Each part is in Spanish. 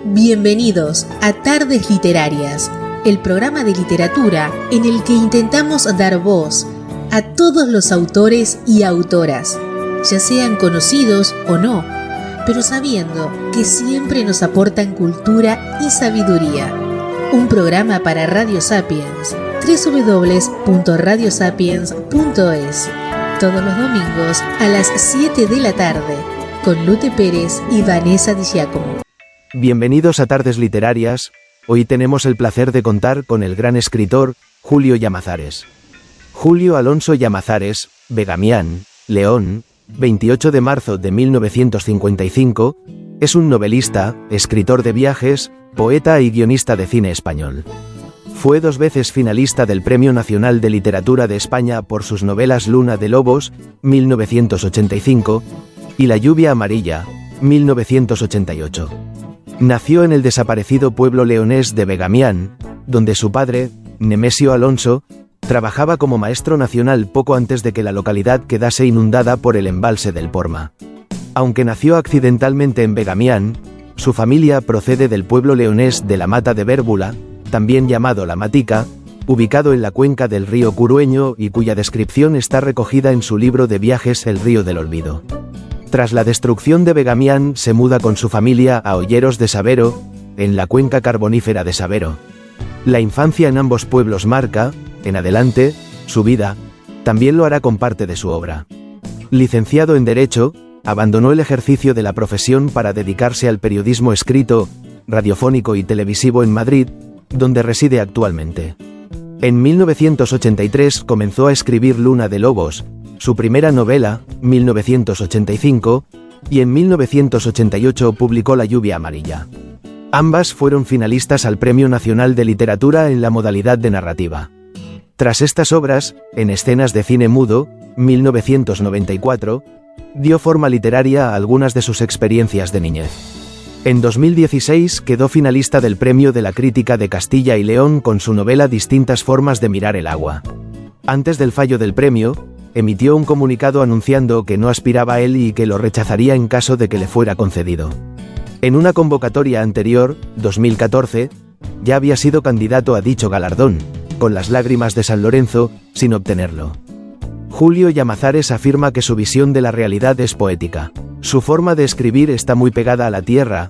Bienvenidos a Tardes Literarias, el programa de literatura en el que intentamos dar voz a todos los autores y autoras, ya sean conocidos o no, pero sabiendo que siempre nos aportan cultura y sabiduría. Un programa para Radio Sapiens, www.radiosapiens.es, todos los domingos a las 7 de la tarde, con Lute Pérez y Vanessa Di Giacomo. Bienvenidos a Tardes Literarias. Hoy tenemos el placer de contar con el gran escritor Julio Llamazares. Julio Alonso Llamazares, Begamián, León, 28 de marzo de 1955, es un novelista, escritor de viajes, poeta y guionista de cine español. Fue 2 veces finalista del Premio Nacional de Literatura de España por sus novelas Luna de Lobos, 1985, y La lluvia amarilla, 1988. Nació en el desaparecido pueblo leonés de Begamián, donde su padre, Nemesio Alonso, trabajaba como maestro nacional poco antes de que la localidad quedase inundada por el embalse del Porma. Aunque nació accidentalmente en Begamián, su familia procede del pueblo leonés de la Mata de Bérbula, también llamado La Matica, ubicado en la cuenca del río Curueño y cuya descripción está recogida en su libro de viajes El río del olvido. Tras la destrucción de Begamián se muda con su familia a Olleros de Sabero, en la cuenca carbonífera de Sabero. La infancia en ambos pueblos marca, en adelante, su vida, también lo hará con parte de su obra. Licenciado en Derecho, abandonó el ejercicio de la profesión para dedicarse al periodismo escrito, radiofónico y televisivo en Madrid, donde reside actualmente. En 1983 comenzó a escribir Luna de Lobos, su primera novela, 1985, y en 1988 publicó La lluvia amarilla. Ambas fueron finalistas al Premio Nacional de Literatura en la modalidad de narrativa. Tras estas obras, en Escenas de cine mudo, 1994, dio forma literaria a algunas de sus experiencias de niñez. En 2016 quedó finalista del Premio de la Crítica de Castilla y León con su novela Distintas formas de mirar el agua. Antes del fallo del premio, emitió un comunicado anunciando que no aspiraba a él y que lo rechazaría en caso de que le fuera concedido. En una convocatoria anterior, 2014, ya había sido candidato a dicho galardón, con Las lágrimas de San Lorenzo, sin obtenerlo. Julio Llamazares afirma que su visión de la realidad es poética. Su forma de escribir está muy pegada a la tierra.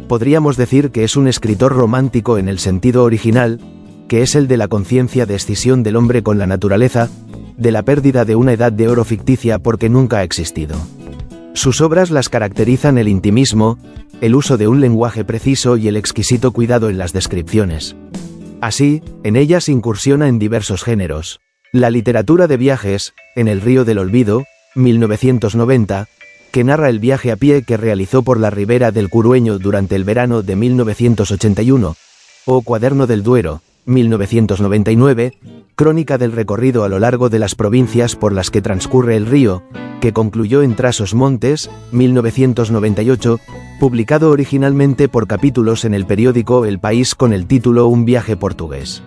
Podríamos decir que es un escritor romántico en el sentido original, que es el de la conciencia de escisión del hombre con la naturaleza, de la pérdida de una edad de oro ficticia porque nunca ha existido. Sus obras las caracterizan el intimismo, el uso de un lenguaje preciso y el exquisito cuidado en las descripciones. Así, en ellas incursiona en diversos géneros. La literatura de viajes, en El río del olvido, 1990, que narra el viaje a pie que realizó por la ribera del Curueño durante el verano de 1981, o Cuaderno del Duero, 1999, crónica del recorrido a lo largo de las provincias por las que transcurre el río, que concluyó en Trasos Montes, 1998, publicado originalmente por capítulos en el periódico El País con el título Un viaje portugués.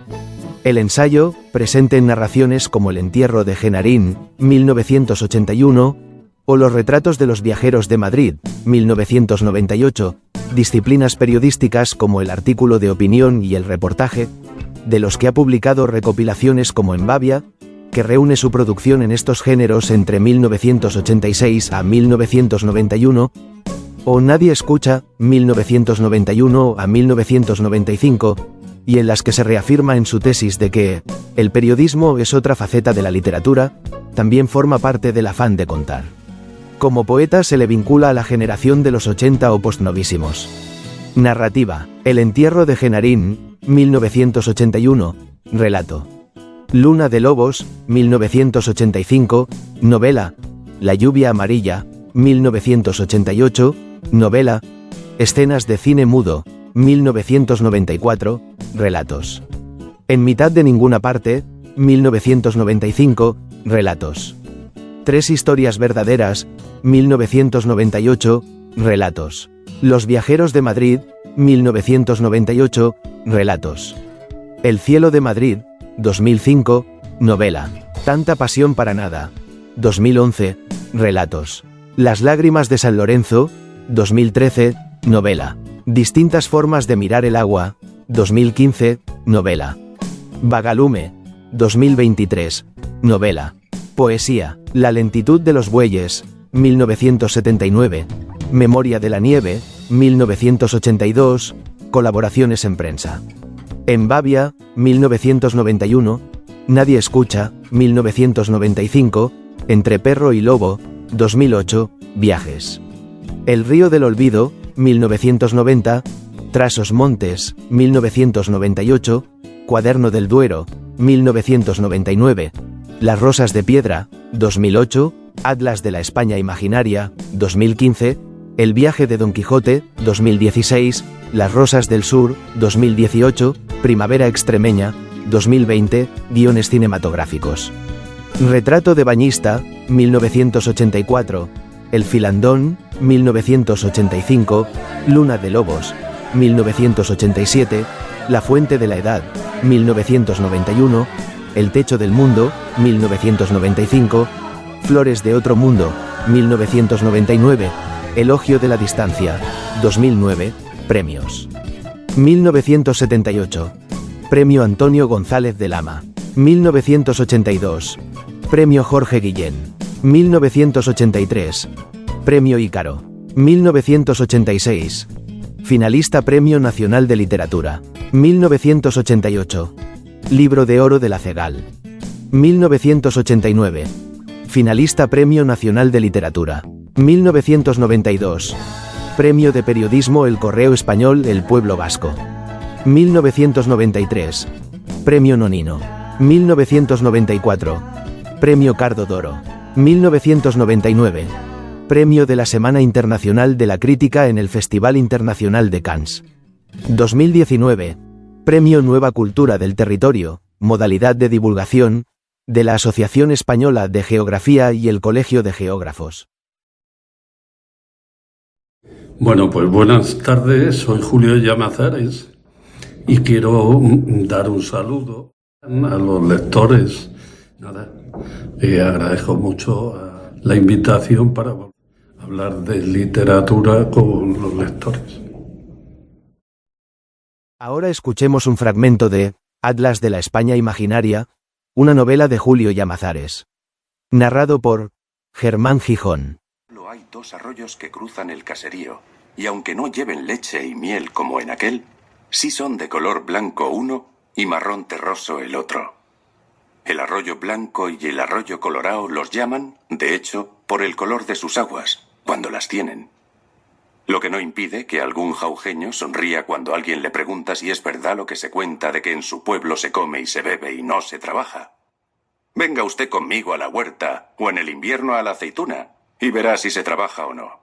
El ensayo, presente en narraciones como El entierro de Genarín, 1981, o Los retratos de los viajeros de Madrid, 1998, disciplinas periodísticas como el artículo de opinión y el reportaje, de los que ha publicado recopilaciones como Embavia, que reúne su producción en estos géneros entre 1986 a 1991, o Nadie escucha, 1991 a 1995, y en las que se reafirma en su tesis de que el periodismo es otra faceta de la literatura, también forma parte del afán de contar. Como poeta se le vincula a la generación de los 80 o postnovísimos. Narrativa: El entierro de Genarín, 1981, relato. Luna de Lobos, 1985, novela. La lluvia amarilla, 1988, novela. Escenas de cine mudo, 1994, relatos. En mitad de ninguna parte, 1995, relatos. 3 historias verdaderas, 1998, relatos. Los viajeros de Madrid, 1998, relatos. El cielo de Madrid, 2005, novela. Tanta pasión para nada, 2011, relatos. Las lágrimas de San Lorenzo, 2013, novela. Distintas formas de mirar el agua, 2015, novela. Vagalume, 2023, novela. Poesía, La lentitud de los bueyes, 1979. Memoria de la nieve, 1982, colaboraciones en prensa. En Bavia, 1991. Nadie escucha, 1995. Entre perro y lobo, 2008, viajes. El río del olvido, 1990. Tras montes, 1998. Cuaderno del Duero, 1999. Las rosas de piedra, 2008. Atlas de la España imaginaria, 2015. El viaje de Don Quijote, 2016. Las rosas del sur, 2018. Primavera extremeña, 2020. Guiones cinematográficos. Retrato de bañista, 1984. El filandón, 1985. Luna de lobos, 1987. La fuente de la edad, 1991. El techo del mundo, 1995. Flores de otro mundo, 1999. Elogio de la distancia, 2009. Premios. 1978. Premio Antonio González de Lama. 1982. Premio Jorge Guillén. 1983. Premio Ícaro. 1986. Finalista Premio Nacional de Literatura. 1988. Libro de Oro de la Cegal. 1989. Finalista Premio Nacional de Literatura. 1992. Premio de Periodismo El Correo Español El Pueblo Vasco. 1993. Premio Nonino. 1994. Premio Cardo Doro. 1999. Premio de la Semana Internacional de la Crítica en el Festival Internacional de Cannes. 2019. Premio Nueva Cultura del Territorio, modalidad de divulgación, de la Asociación Española de Geografía y el Colegio de Geógrafos. Bueno, pues buenas tardes, soy Julio Llamazares y quiero dar un saludo a los lectores. Agradezco mucho la invitación para hablar de literatura con los lectores. Ahora escuchemos un fragmento de Atlas de la España imaginaria, una novela de Julio Llamazares. Narrado por Germán Gijón. Hay dos arroyos que cruzan el caserío, y aunque no lleven leche y miel como en aquel, sí son de color blanco uno y marrón terroso el otro. El arroyo blanco y el arroyo colorado los llaman, de hecho, por el color de sus aguas, cuando las tienen. Lo que no impide que algún jaujeño sonría cuando alguien le pregunta si es verdad lo que se cuenta de que en su pueblo se come y se bebe y no se trabaja. Venga usted conmigo a la huerta o en el invierno a la aceituna y verá si se trabaja o no.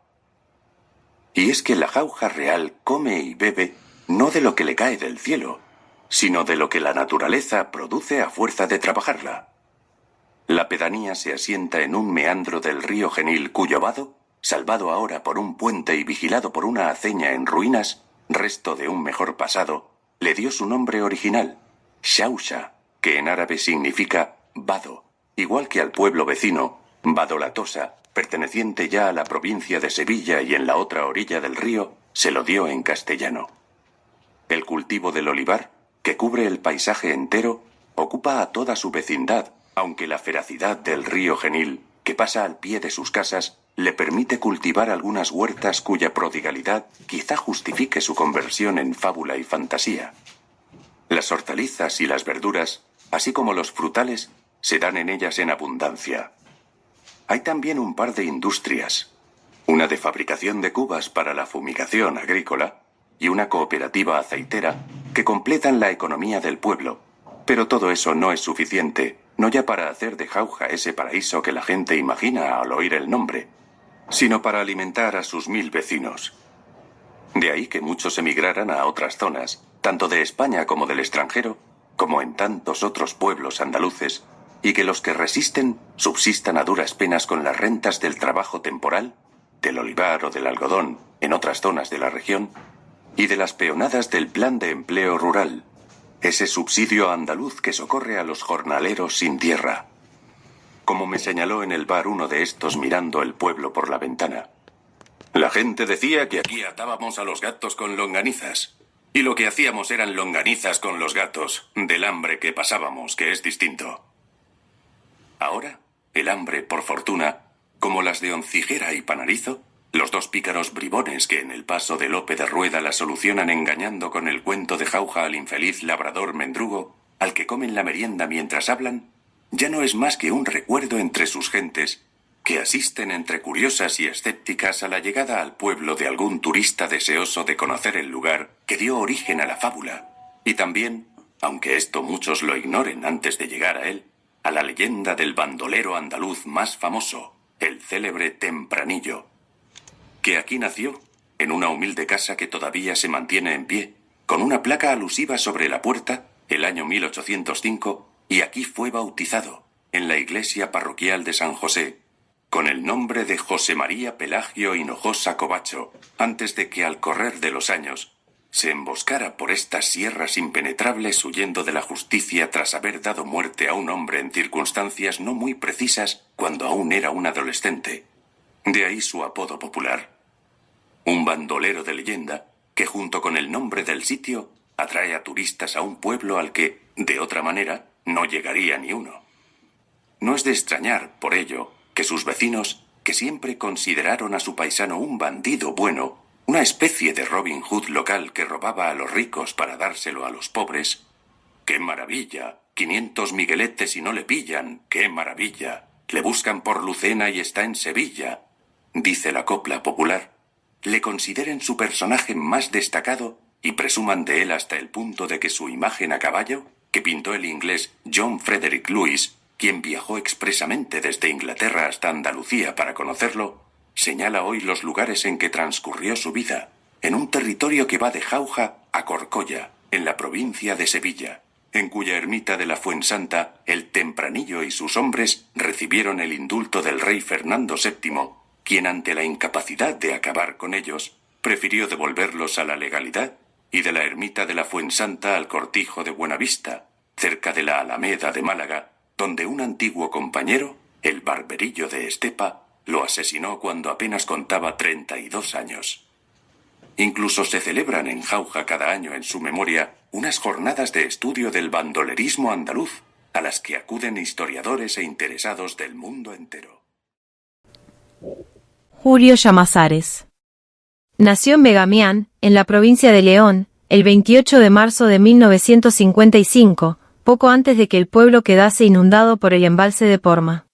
Y es que la jauja real come y bebe no de lo que le cae del cielo, sino de lo que la naturaleza produce a fuerza de trabajarla. La pedanía se asienta en un meandro del río Genil cuyo vado, salvado ahora por un puente y vigilado por una aceña en ruinas, resto de un mejor pasado, le dio su nombre original, Xauxa, que en árabe significa vado, igual que al pueblo vecino, Vadolatosa, perteneciente ya a la provincia de Sevilla y en la otra orilla del río, se lo dio en castellano. El cultivo del olivar, que cubre el paisaje entero, ocupa a toda su vecindad, aunque la feracidad del río Genil, que pasa al pie de sus casas, le permite cultivar algunas huertas cuya prodigalidad quizá justifique su conversión en fábula y fantasía. Las hortalizas y las verduras, así como los frutales, se dan en ellas en abundancia. Hay también un par de industrias, una de fabricación de cubas para la fumigación agrícola y una cooperativa aceitera que completan la economía del pueblo, pero todo eso no es suficiente, no ya para hacer de Jauja ese paraíso que la gente imagina al oír el nombre, sino para alimentar a sus 1000 vecinos. De ahí que muchos emigraran a otras zonas, tanto de España como del extranjero, como en tantos otros pueblos andaluces, y que los que resisten subsistan a duras penas con las rentas del trabajo temporal, del olivar o del algodón en otras zonas de la región, y de las peonadas del Plan de Empleo Rural, ese subsidio andaluz que socorre a los jornaleros sin tierra. Como me señaló en el bar uno de estos mirando el pueblo por la ventana. La gente decía que aquí atábamos a los gatos con longanizas. Y lo que hacíamos eran longanizas con los gatos, del hambre que pasábamos, que es distinto. Ahora, el hambre, por fortuna, como las de Oncijera y Panarizo, los dos pícaros bribones que en el paso de Lope de Rueda la solucionan engañando con el cuento de Jauja al infeliz labrador mendrugo, al que comen la merienda mientras hablan, ya no es más que un recuerdo entre sus gentes, que asisten entre curiosas y escépticas a la llegada al pueblo de algún turista deseoso de conocer el lugar que dio origen a la fábula, y también, aunque esto muchos lo ignoren antes de llegar a él, a la leyenda del bandolero andaluz más famoso, el célebre Tempranillo, que aquí nació, en una humilde casa que todavía se mantiene en pie, con una placa alusiva sobre la puerta, el año 1805, y aquí fue bautizado, en la iglesia parroquial de San José, con el nombre de José María Pelagio Hinojosa Covacho, antes de que al correr de los años se emboscara por estas sierras impenetrables huyendo de la justicia tras haber dado muerte a un hombre en circunstancias no muy precisas cuando aún era un adolescente. De ahí su apodo popular. Un bandolero de leyenda que junto con el nombre del sitio atrae a turistas a un pueblo al que, de otra manera, no llegaría ni uno. No es de extrañar, por ello, que sus vecinos, que siempre consideraron a su paisano un bandido bueno, una especie de Robin Hood local que robaba a los ricos para dárselo a los pobres. ¡Qué maravilla! 500 migueletes y no le pillan. ¡Qué maravilla! Le buscan por Lucena y está en Sevilla, dice la copla popular. Le consideren su personaje más destacado y presuman de él hasta el punto de que su imagen a caballo, que pintó el inglés John Frederick Lewis, quien viajó expresamente desde Inglaterra hasta Andalucía para conocerlo, señala hoy los lugares en que transcurrió su vida, en un territorio que va de Jauja a Corcolla, en la provincia de Sevilla, en cuya ermita de la Fuensanta el Tempranillo y sus hombres recibieron el indulto del rey Fernando VII, quien ante la incapacidad de acabar con ellos, prefirió devolverlos a la legalidad y de la ermita de la Fuensanta al cortijo de Buenavista, cerca de la Alameda de Málaga, donde un antiguo compañero, el Barberillo de Estepa, lo asesinó cuando apenas contaba 32 años. Incluso se celebran en Jauja cada año en su memoria unas jornadas de estudio del bandolerismo andaluz, a las que acuden historiadores e interesados del mundo entero. Julio Llamazares nació en Begamián, en la provincia de León, el 28 de marzo de 1955, poco antes de que el pueblo quedase inundado por el embalse de Porma.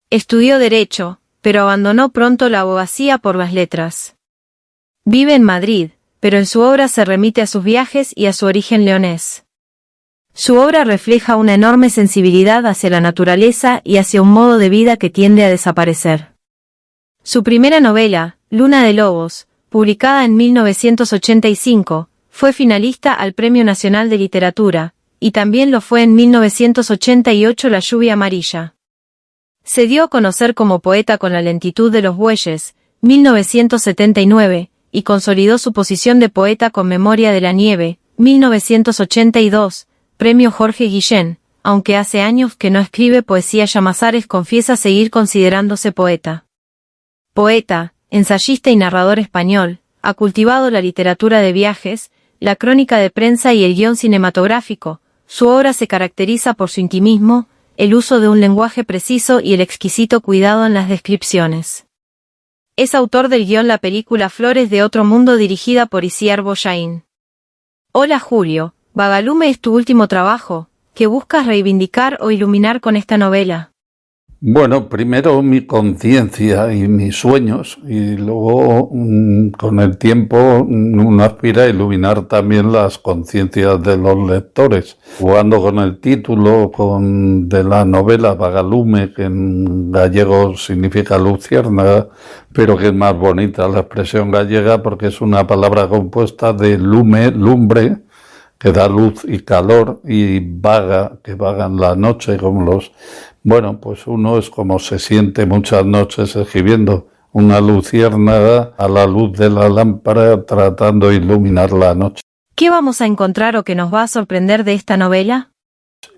Estudió Derecho, pero abandonó pronto la abogacía por las letras. Vive en Madrid, pero en su obra se remite a sus viajes y a su origen leonés. Su obra refleja una enorme sensibilidad hacia la naturaleza y hacia un modo de vida que tiende a desaparecer. Su primera novela, Luna de Lobos, publicada en 1985, fue finalista al Premio Nacional de Literatura, y también lo fue en 1988 La lluvia amarilla. Se dio a conocer como poeta con La lentitud de los bueyes, 1979, y consolidó su posición de poeta con Memoria de la nieve, 1982, Premio Jorge Guillén, aunque hace años que no escribe poesía. Llamazares confiesa seguir considerándose poeta. Poeta, ensayista y narrador español, ha cultivado la literatura de viajes, la crónica de prensa y el guión cinematográfico. Su obra se caracteriza por su intimismo, el uso de un lenguaje preciso y el exquisito cuidado en las descripciones. Es autor del guión la película Flores de otro mundo dirigida por Isiar Boyain. Hola Julio, Vagalume es tu último trabajo, ¿qué buscas reivindicar o iluminar con esta novela? Bueno, primero mi conciencia y mis sueños, y luego con el tiempo uno aspira a iluminar también las conciencias de los lectores. Jugando con el título de la novela Vagalume, que en gallego significa luciérnaga, pero que es más bonita la expresión gallega porque es una palabra compuesta de lume, lumbre, que da luz y calor, y vaga, que vaga en la noche, como los... Bueno, pues uno es como se siente muchas noches escribiendo, una luciérnaga a la luz de la lámpara tratando de iluminar la noche. ¿Qué vamos a encontrar o que nos va a sorprender de esta novela?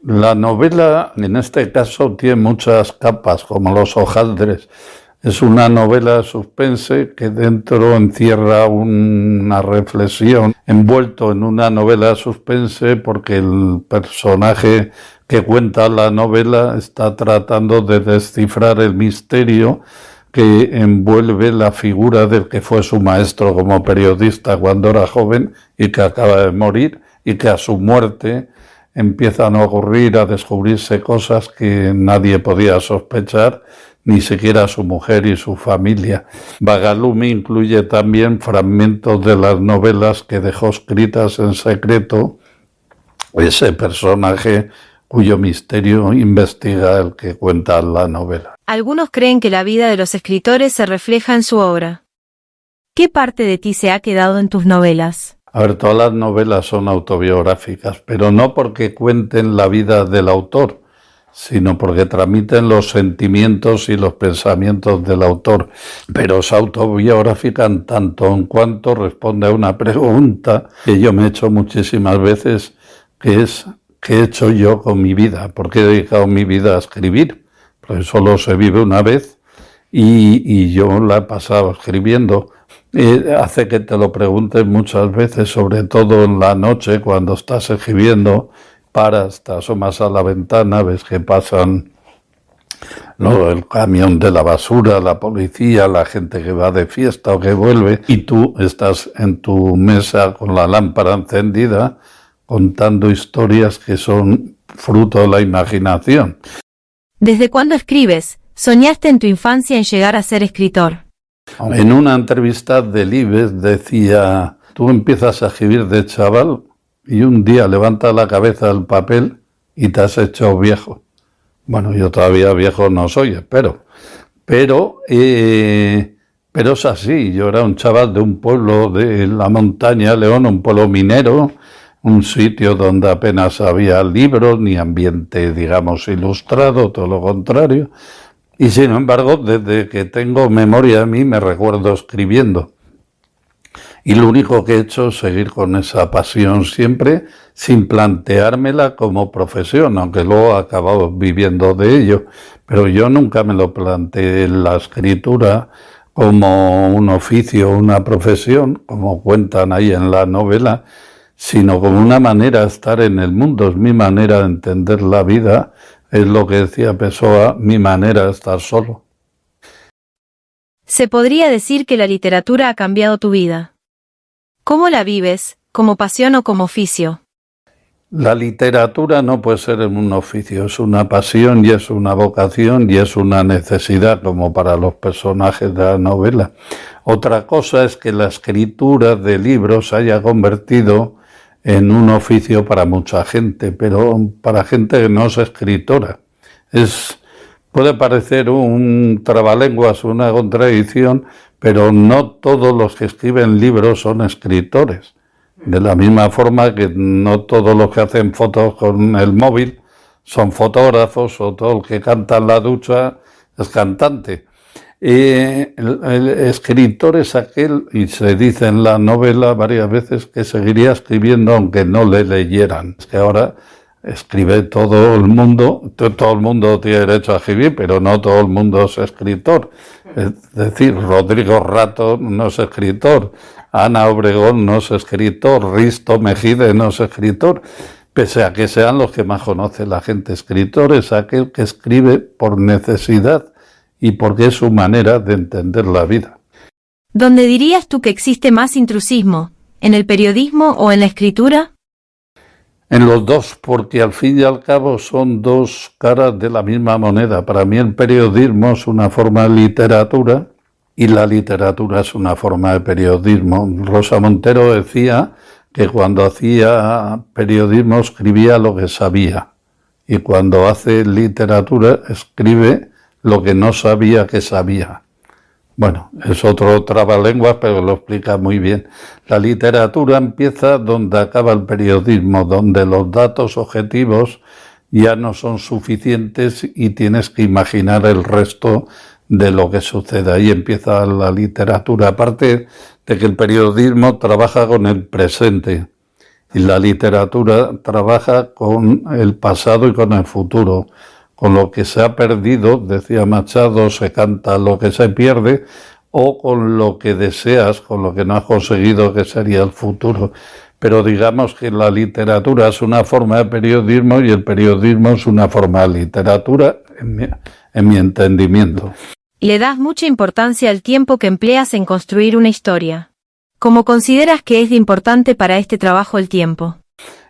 La novela, en este caso, tiene muchas capas, como los hojaldres. Es una novela suspense que dentro encierra una reflexión, envuelto en una novela suspense porque el personaje que cuenta la novela está tratando de descifrar el misterio que envuelve la figura del que fue su maestro como periodista cuando era joven y que acaba de morir, y que a su muerte empiezan a ocurrir, a descubrirse cosas que nadie podía sospechar, ni siquiera su mujer y su familia. Bagalumi incluye también fragmentos de las novelas que dejó escritas en secreto ese personaje cuyo misterio investiga el que cuenta la novela. Algunos creen que la vida de los escritores se refleja en su obra. ¿Qué parte de ti se ha quedado en tus novelas? A ver, todas las novelas son autobiográficas, pero no porque cuenten la vida del autor, sino porque transmiten los sentimientos y los pensamientos del autor. Pero es autobiográfica en tanto en cuanto responde a una pregunta que yo me he hecho muchísimas veces, que es ¿qué he hecho yo con mi vida? ¿Por qué he dedicado mi vida a escribir? Porque solo se vive una vez y yo la he pasado escribiendo. Hace que te lo preguntes muchas veces, sobre todo en la noche cuando estás escribiendo, paras, te asomas a la ventana, ves que pasan el camión de la basura, la policía, la gente que va de fiesta o que vuelve, y tú estás en tu mesa con la lámpara encendida contando historias que son fruto de la imaginación. ¿Desde cuándo escribes? ¿Soñaste en tu infancia en llegar a ser escritor? En una entrevista de Libes decía, tú empiezas a escribir de chaval y un día levantas la cabeza del papel y te has hecho viejo. Bueno, yo todavía viejo no soy, espero. Pero es así, yo era un chaval de un pueblo de la montaña, León, un pueblo minero, un sitio donde apenas había libros ni ambiente, digamos, ilustrado, todo lo contrario. Y sin embargo, desde que tengo memoria de mí, me recuerdo escribiendo. Y lo único que he hecho es seguir con esa pasión siempre, sin planteármela como profesión, aunque luego he acabado viviendo de ello. Pero yo nunca me lo planteé la escritura como un oficio, una profesión, como cuentan ahí en la novela, sino como una manera de estar en el mundo, es mi manera de entender la vida, es lo que decía Pessoa, mi manera de estar solo. Se podría decir que la literatura ha cambiado tu vida. ¿Cómo la vives? ¿Como pasión o como oficio? La literatura no puede ser un oficio, es una pasión y es una vocación y es una necesidad como para los personajes de la novela. Otra cosa es que la escritura de libros se haya convertido en un oficio para mucha gente, pero para gente que no es escritora. Puede parecer un trabalenguas, una contradicción, pero no todos los que escriben libros son escritores. De la misma forma que no todos los que hacen fotos con el móvil son fotógrafos, o todo el que canta en la ducha es cantante. El escritor es aquel, y se dice en la novela varias veces, que seguiría escribiendo aunque no le leyeran. Es que ahora escribe todo el mundo tiene derecho a escribir, pero no todo el mundo es escritor. Es decir, Rodrigo Rato no es escritor, Ana Obregón no es escritor, Risto Mejide no es escritor, pese a que sean los que más conoce la gente. Escritor es aquel que escribe por necesidad y porque es su manera de entender la vida. ¿Dónde dirías tú que existe más intrusismo? ¿En el periodismo o en la escritura? En los dos, porque al fin y al cabo son dos caras de la misma moneda. Para mí el periodismo es una forma de literatura y la literatura es una forma de periodismo. Rosa Montero decía que cuando hacía periodismo escribía lo que sabía y cuando hace literatura escribe lo que no sabía que sabía. Bueno, es otro trabalenguas, pero lo explica muy bien. La literatura empieza donde acaba el periodismo, donde los datos objetivos ya no son suficientes y tienes que imaginar el resto de lo que sucede. Ahí empieza la literatura, aparte de que el periodismo trabaja con el presente y la literatura trabaja con el pasado y con el futuro, con lo que se ha perdido, decía Machado, se canta lo que se pierde, o con lo que deseas, con lo que no has conseguido, que sería el futuro. Pero digamos que la literatura es una forma de periodismo y el periodismo es una forma de literatura, en mi entendimiento. Le das mucha importancia al tiempo que empleas en construir una historia. ¿Cómo consideras que es de importante para este trabajo el tiempo?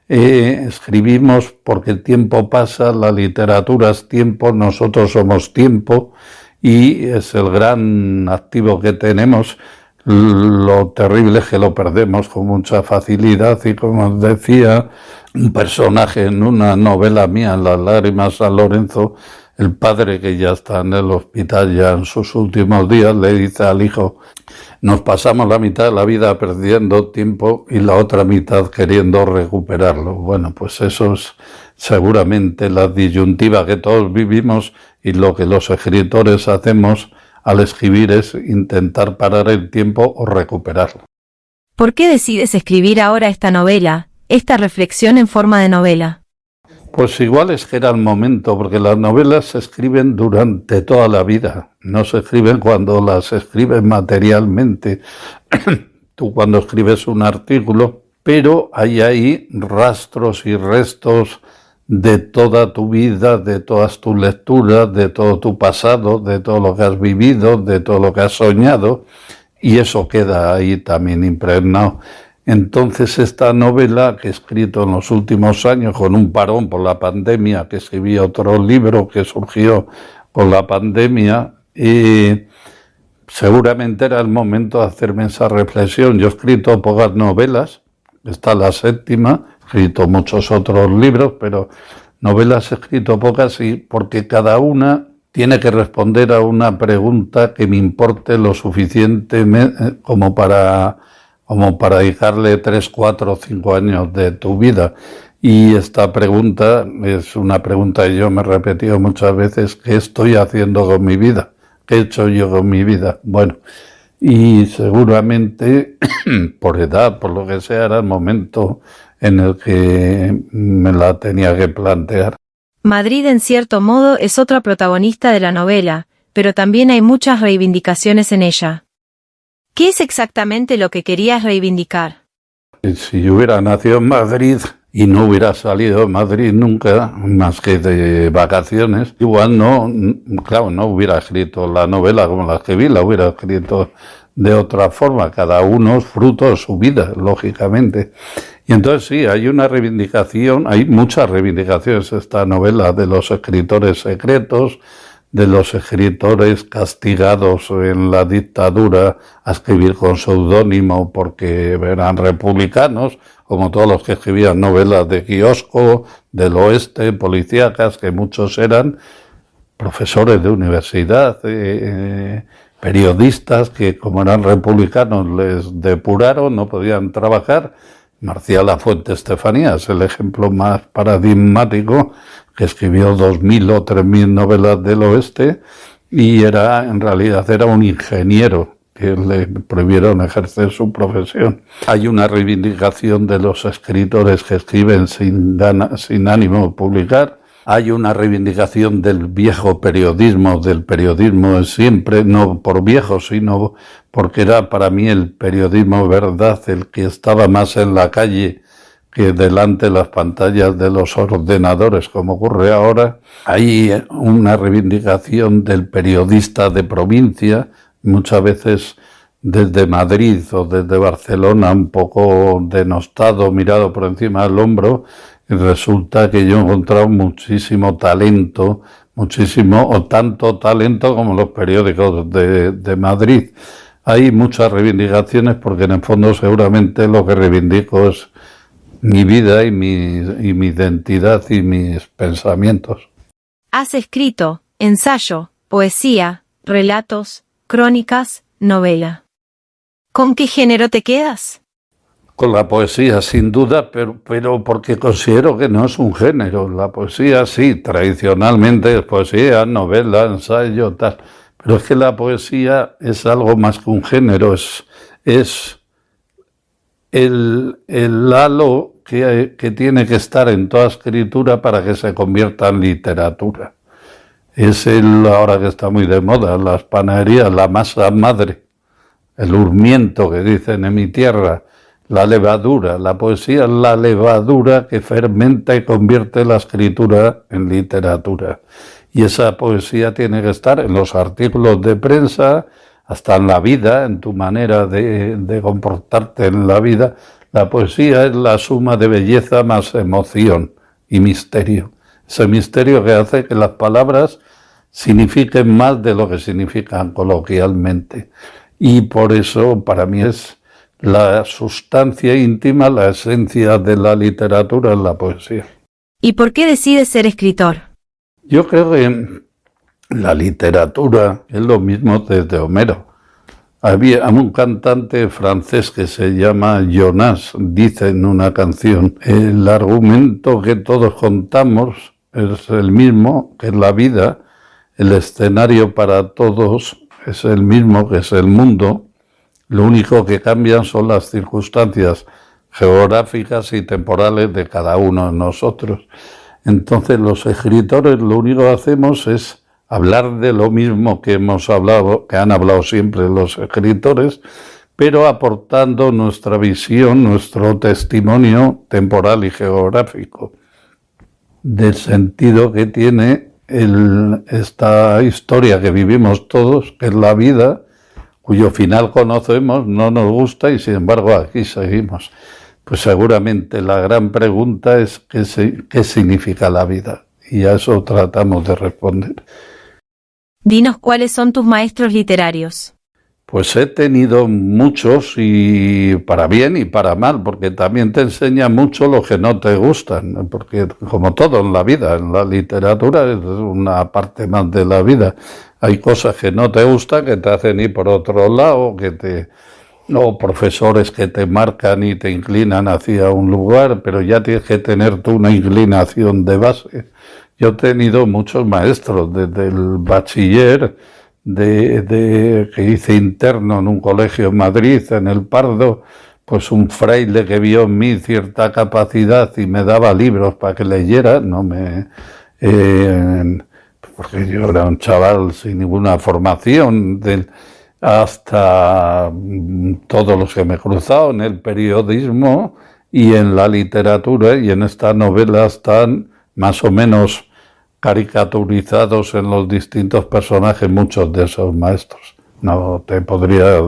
Escribimos porque el tiempo pasa, la literatura es tiempo, nosotros somos tiempo y es el gran activo que tenemos. Lo terrible es que lo perdemos con mucha facilidad y, como os decía, un personaje en una novela mía, Las lágrimas de San Lorenzo, el padre, que ya está en el hospital ya en sus últimos días, le dice al hijo: nos pasamos la mitad de la vida perdiendo tiempo y la otra mitad queriendo recuperarlo. Bueno, pues eso es seguramente la disyuntiva que todos vivimos, y lo que los escritores hacemos al escribir es intentar parar el tiempo o recuperarlo. ¿Por qué decides escribir ahora esta novela, esta reflexión en forma de novela? Pues igual es que era el momento, porque las novelas se escriben durante toda la vida, no se escriben cuando las escribes materialmente. Tú cuando escribes un artículo, pero hay ahí rastros y restos de toda tu vida, de todas tus lecturas, de todo tu pasado, de todo lo que has vivido, de todo lo que has soñado, y eso queda ahí también impregnado. Entonces esta novela, que he escrito en los últimos años con un parón por la pandemia, que escribí otro libro que surgió con la pandemia, y seguramente era el momento de hacerme esa reflexión. Yo he escrito pocas novelas, esta es la séptima, he escrito muchos otros libros, pero novelas he escrito pocas, y porque cada una tiene que responder a una pregunta que me importe lo suficiente como para dedicarle 3, 4 o 5 años de tu vida. Y esta pregunta es una pregunta que yo me he repetido muchas veces: ¿qué estoy haciendo con mi vida? ¿Qué he hecho yo con mi vida? Bueno, y seguramente por edad, por lo que sea, era el momento en el que me la tenía que plantear. Madrid, en cierto modo, es otra protagonista de la novela, pero también hay muchas reivindicaciones en ella. ¿Qué es exactamente lo que querías reivindicar? Si yo hubiera nacido en Madrid y no hubiera salido de Madrid nunca, más que de vacaciones, igual no hubiera escrito la novela como la escribí, la hubiera escrito de otra forma. Cada uno es fruto de su vida, lógicamente. Y entonces sí, hay una reivindicación, hay muchas reivindicaciones en esta novela, de los escritores secretos, de los escritores castigados en la dictadura a escribir con seudónimo porque eran republicanos, como todos los que escribían novelas de kiosco, del oeste, policíacas, que muchos eran profesores de universidad, periodistas que, como eran republicanos, les depuraron, no podían trabajar. Marcial Lafuente Estefanía es el ejemplo más paradigmático, que escribió 2.000 o 3.000 novelas del oeste, y en realidad era un ingeniero que le prohibieron ejercer su profesión. Hay una reivindicación de los escritores que escriben sin ánimo de publicar. Hay una reivindicación del viejo periodismo, del periodismo de siempre, no por viejo, sino porque era para mí el periodismo verdad, el que estaba más en la calle que delante de las pantallas de los ordenadores, como ocurre ahora. Hay una reivindicación del periodista de provincia, muchas veces desde Madrid o desde Barcelona, un poco denostado, mirado por encima del hombro. Y resulta que yo he encontrado muchísimo talento, o tanto talento como los periódicos de Madrid. Hay muchas reivindicaciones, porque en el fondo seguramente lo que reivindico es mi vida y mi identidad y mis pensamientos. Has escrito ensayo, poesía, relatos, crónicas, novela. ¿Con qué género te quedas? Con la poesía, sin duda, pero porque considero que no es un género. La poesía sí, tradicionalmente es poesía, novela, ensayo, tal. Pero es que la poesía es algo más que un género, es el halo que tiene que estar en toda escritura para que se convierta en literatura. ahora que está muy de moda, las panaderías, la masa madre, el urmiento que dicen en mi tierra, la levadura. La poesía es la levadura que fermenta y convierte la escritura en literatura. Y esa poesía tiene que estar en los artículos de prensa, hasta en la vida, en tu manera de comportarte en la vida. La poesía es la suma de belleza más emoción y misterio. Ese misterio que hace que las palabras signifiquen más de lo que significan coloquialmente. Y por eso para mí es la sustancia íntima, la esencia de la literatura es la poesía. ¿Y por qué decides ser escritor? Yo creo que la literatura es lo mismo desde Homero. Había un cantante francés que se llama Jonas, dice en una canción, el argumento que todos contamos es el mismo, que es la vida, el escenario para todos es el mismo, que es el mundo, lo único que cambian son las circunstancias geográficas y temporales de cada uno de nosotros. Entonces los escritores lo único que hacemos es hablar de lo mismo que hemos hablado, que han hablado siempre los escritores, pero aportando nuestra visión, nuestro testimonio temporal y geográfico, del sentido que tiene esta historia que vivimos todos, que es la vida, cuyo final conocemos, no nos gusta y sin embargo aquí seguimos. Pues seguramente la gran pregunta es ¿qué significa la vida? Y a eso tratamos de responder. Dinos cuáles son tus maestros literarios. Pues he tenido muchos y para bien y para mal, porque también te enseña mucho lo que no te gustan, porque como todo en la vida, en la literatura es una parte más de la vida. Hay cosas que no te gustan, que te hacen ir por otro lado, o profesores que te marcan y te inclinan hacia un lugar, pero ya tienes que tener tú una inclinación de base. Yo he tenido muchos maestros, desde el bachiller, que hice interno en un colegio en Madrid, en el Pardo, pues un fraile que vio en mí cierta capacidad y me daba libros para que leyera, porque yo era un chaval sin ninguna formación, hasta todos los que me he cruzado en el periodismo y en la literatura, y en estas novelas están más o menos caricaturizados en los distintos personajes muchos de esos maestros. No te podría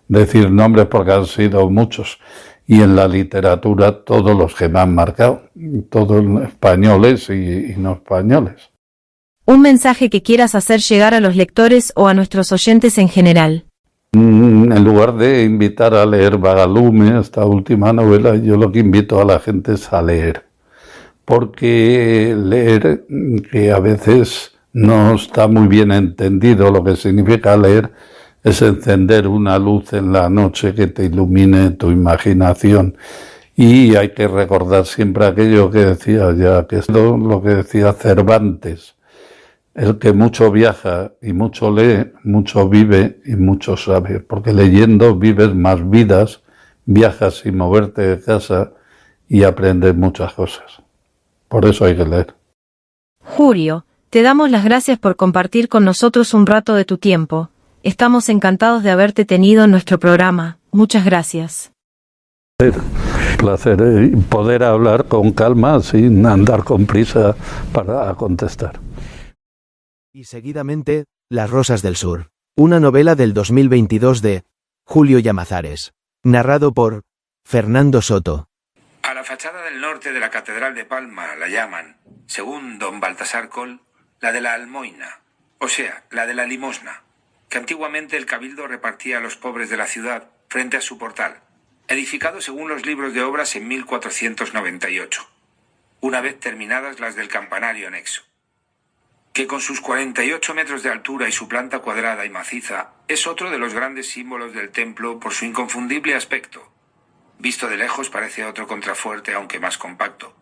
decir nombres porque han sido muchos. Y en la literatura todos los que me han marcado, todos españoles y no españoles. Un mensaje que quieras hacer llegar a los lectores o a nuestros oyentes en general. En lugar de invitar a leer Vagalume, esta última novela, yo lo que invito a la gente es a leer. Porque leer, que a veces no está muy bien entendido lo que significa leer, es encender una luz en la noche que te ilumine tu imaginación. Y hay que recordar siempre aquello que decía ya, que es lo que decía Cervantes. El que mucho viaja y mucho lee, mucho vive y mucho sabe. Porque leyendo vives más vidas, viajas sin moverte de casa y aprendes muchas cosas. Por eso hay que leer. Julio, te damos las gracias por compartir con nosotros un rato de tu tiempo. Estamos encantados de haberte tenido en nuestro programa. Muchas gracias. Placer poder hablar con calma sin andar con prisa para contestar. Y seguidamente, Las Rosas del Sur, una novela del 2022 de Julio Llamazares, narrado por Fernando Soto. A la fachada del norte de la Catedral de Palma la llaman, según don Baltasar Coll, la de la almoina, o sea, la de la limosna, que antiguamente el cabildo repartía a los pobres de la ciudad frente a su portal, edificado según los libros de obras en 1498, una vez terminadas las del campanario anexo, que con sus 48 metros de altura y su planta cuadrada y maciza es otro de los grandes símbolos del templo por su inconfundible aspecto. Visto de lejos parece otro contrafuerte aunque más compacto,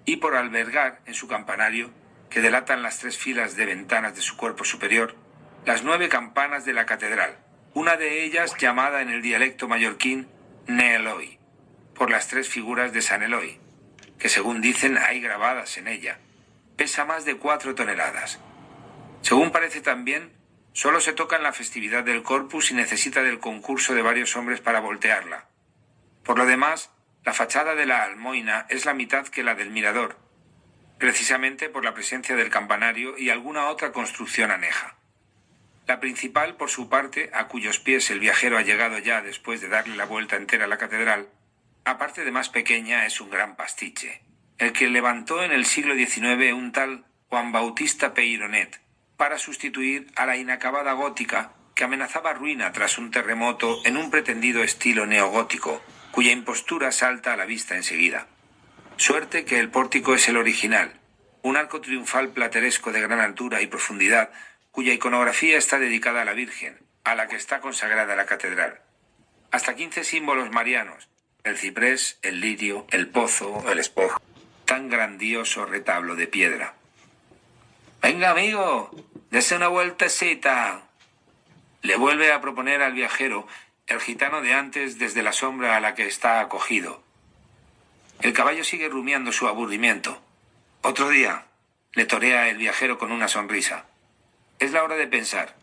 y por albergar en su campanario, que delatan las 3 filas de ventanas de su cuerpo superior, las 9 campanas de la catedral, una de ellas llamada en el dialecto mallorquín Ne-Eloi, por las 3 figuras de San Eloi, que según dicen hay grabadas en ella. Pesa más de 4 toneladas. Según parece también, solo se toca en la festividad del Corpus y necesita del concurso de varios hombres para voltearla. Por lo demás, la fachada de la Almoina es la mitad que la del mirador, precisamente por la presencia del campanario y alguna otra construcción aneja. La principal, por su parte, a cuyos pies el viajero ha llegado ya después de darle la vuelta entera a la catedral, aparte de más pequeña, es un gran pastiche, el que levantó en el siglo XIX un tal Juan Bautista Peyronet, para sustituir a la inacabada gótica que amenazaba ruina tras un terremoto en un pretendido estilo neogótico, cuya impostura salta a la vista enseguida. Suerte que el pórtico es el original, un arco triunfal plateresco de gran altura y profundidad, cuya iconografía está dedicada a la Virgen, a la que está consagrada la catedral. Hasta 15 símbolos marianos, el ciprés, el lirio, el pozo, el espejo, tan grandioso retablo de piedra. «Venga, amigo, dese una vueltecita», le vuelve a proponer al viajero el gitano de antes desde la sombra a la que está acogido. El caballo sigue rumiando su aburrimiento. «Otro día», le torea el viajero con una sonrisa. Es la hora de pensar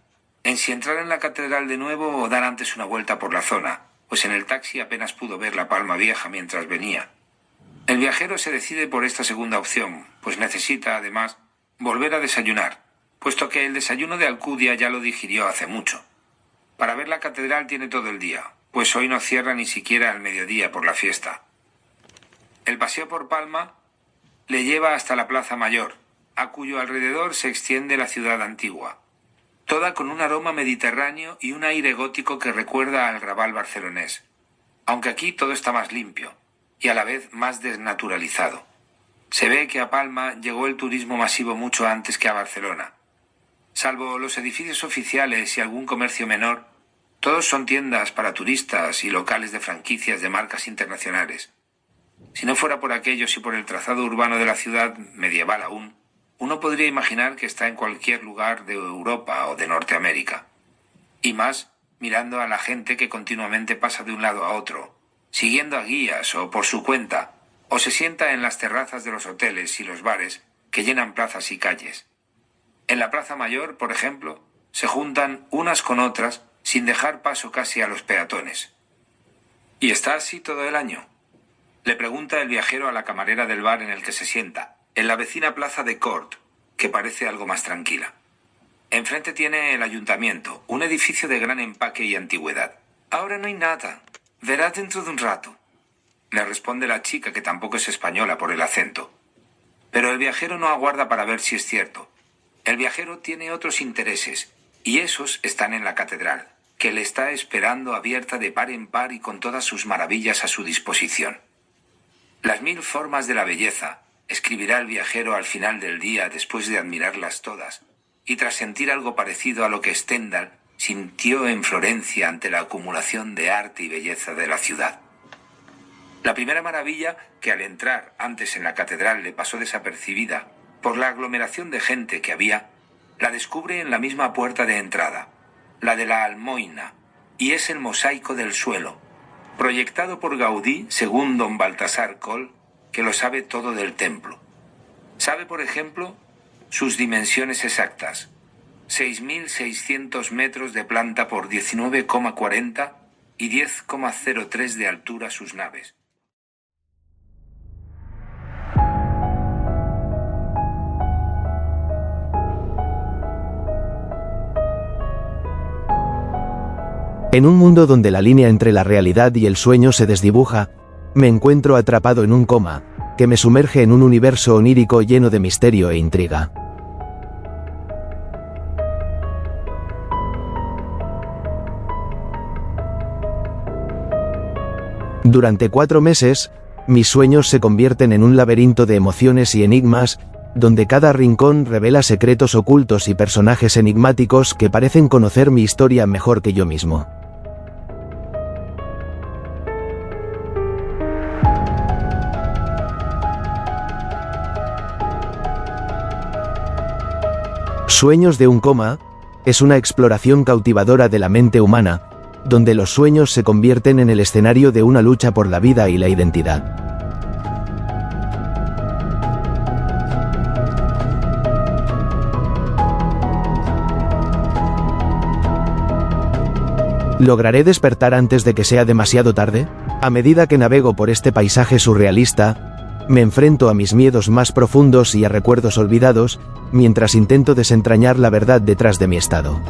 en si entrar en la catedral de nuevo o dar antes una vuelta por la zona, pues en el taxi apenas pudo ver la Palma Vieja mientras venía. El viajero se decide por esta segunda opción, pues necesita, además, volver a desayunar, puesto que el desayuno de Alcudia ya lo digirió hace mucho. Para ver la catedral tiene todo el día, pues hoy no cierra ni siquiera al mediodía por la fiesta. El paseo por Palma le lleva hasta la Plaza Mayor, a cuyo alrededor se extiende la ciudad antigua, toda con un aroma mediterráneo y un aire gótico que recuerda al Raval barcelonés, aunque aquí todo está más limpio y a la vez más desnaturalizado. Se ve que a Palma llegó el turismo masivo mucho antes que a Barcelona. Salvo los edificios oficiales y algún comercio menor, todos son tiendas para turistas y locales de franquicias de marcas internacionales. Si no fuera por aquellos y por el trazado urbano de la ciudad, medieval aún, uno podría imaginar que está en cualquier lugar de Europa o de Norteamérica. Y más mirando a la gente que continuamente pasa de un lado a otro, siguiendo a guías o por su cuenta, o se sienta en las terrazas de los hoteles y los bares que llenan plazas y calles. En la Plaza Mayor, por ejemplo, se juntan unas con otras sin dejar paso casi a los peatones. ¿Y está así todo el año?, le pregunta el viajero a la camarera del bar en el que se sienta, en la vecina plaza de Cort, que parece algo más tranquila. Enfrente tiene el ayuntamiento, un edificio de gran empaque y antigüedad. «Ahora no hay nada. Verá dentro de un rato», le responde la chica, que tampoco es española por el acento. Pero el viajero no aguarda para ver si es cierto. El viajero tiene otros intereses, y esos están en la catedral, que le está esperando abierta de par en par y con todas sus maravillas a su disposición. Las 1000 formas de la belleza, escribirá el viajero al final del día después de admirarlas todas, y tras sentir algo parecido a lo que Stendhal sintió en Florencia ante la acumulación de arte y belleza de la ciudad. La primera maravilla, que al entrar antes en la catedral le pasó desapercibida por la aglomeración de gente que había, la descubre en la misma puerta de entrada, la de la Almoina, y es el mosaico del suelo, proyectado por Gaudí según don Baltasar Coll, que lo sabe todo del templo. Sabe, por ejemplo, sus dimensiones exactas: 6.600 metros de planta por 19,40 y 10,03 de altura sus naves. En un mundo donde la línea entre la realidad y el sueño se desdibuja, me encuentro atrapado en un coma, que me sumerge en un universo onírico lleno de misterio e intriga. Durante 4 meses, mis sueños se convierten en un laberinto de emociones y enigmas, donde cada rincón revela secretos ocultos y personajes enigmáticos que parecen conocer mi historia mejor que yo mismo. Sueños de un coma es una exploración cautivadora de la mente humana, donde los sueños se convierten en el escenario de una lucha por la vida y la identidad. ¿Lograré despertar antes de que sea demasiado tarde? A medida que navego por este paisaje surrealista, me enfrento a mis miedos más profundos y a recuerdos olvidados, mientras intento desentrañar la verdad detrás de mi estado.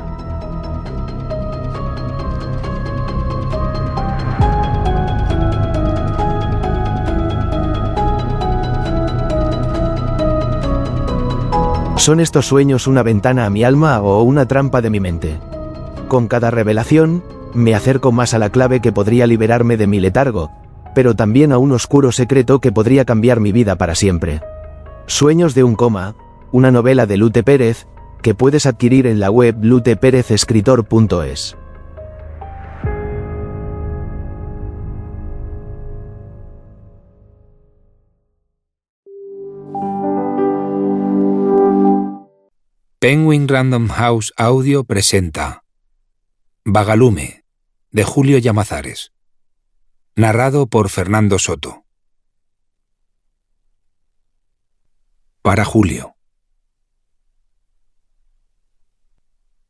¿Son estos sueños una ventana a mi alma o una trampa de mi mente? Con cada revelación, me acerco más a la clave que podría liberarme de mi letargo, pero también a un oscuro secreto que podría cambiar mi vida para siempre. Sueños de un coma, una novela de Lute Pérez, que puedes adquirir en la web luteperezescritor.es. Penguin Random House Audio presenta Vagalume, de Julio Llamazares. Narrado por Fernando Soto. Para Julio.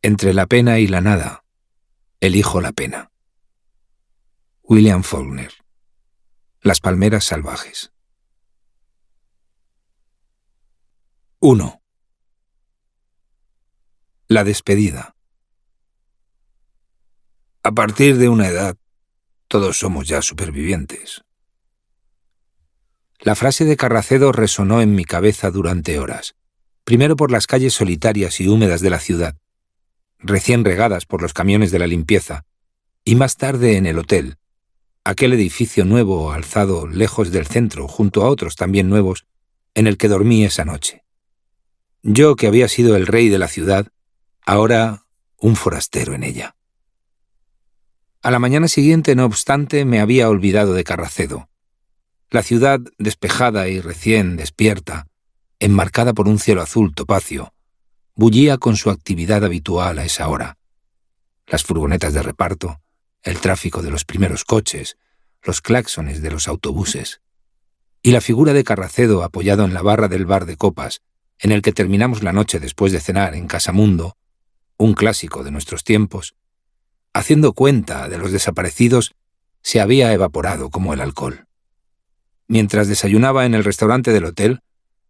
Entre la pena y la nada, elijo la pena. William Faulkner. Las palmeras salvajes. 1. La despedida. A partir de una edad, todos somos ya supervivientes. La frase de Carracedo resonó en mi cabeza durante horas, primero por las calles solitarias y húmedas de la ciudad, recién regadas por los camiones de la limpieza, y más tarde en el hotel, aquel edificio nuevo alzado lejos del centro, junto a otros también nuevos, en el que dormí esa noche. Yo, que había sido el rey de la ciudad, ahora un forastero en ella. A la mañana siguiente, no obstante, me había olvidado de Carracedo. La ciudad, despejada y recién despierta, enmarcada por un cielo azul topacio, bullía con su actividad habitual a esa hora. Las furgonetas de reparto, el tráfico de los primeros coches, los claxones de los autobuses, y la figura de Carracedo apoyado en la barra del bar de copas, en el que terminamos la noche después de cenar en Casamundo, un clásico de nuestros tiempos, haciendo cuenta de los desaparecidos, se había evaporado como el alcohol. Mientras desayunaba en el restaurante del hotel,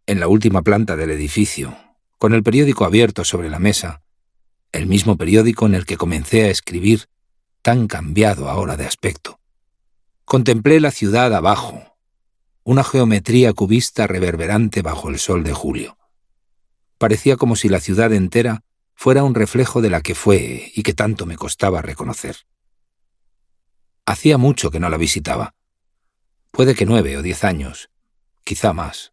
en la última planta del edificio, con el periódico abierto sobre la mesa, el mismo periódico en el que comencé a escribir, tan cambiado ahora de aspecto, contemplé la ciudad abajo, una geometría cubista reverberante bajo el sol de julio. Parecía como si la ciudad entera fuera un reflejo de la que fue y que tanto me costaba reconocer. Hacía mucho que no la visitaba. Puede que 9 o 10 años, quizá más.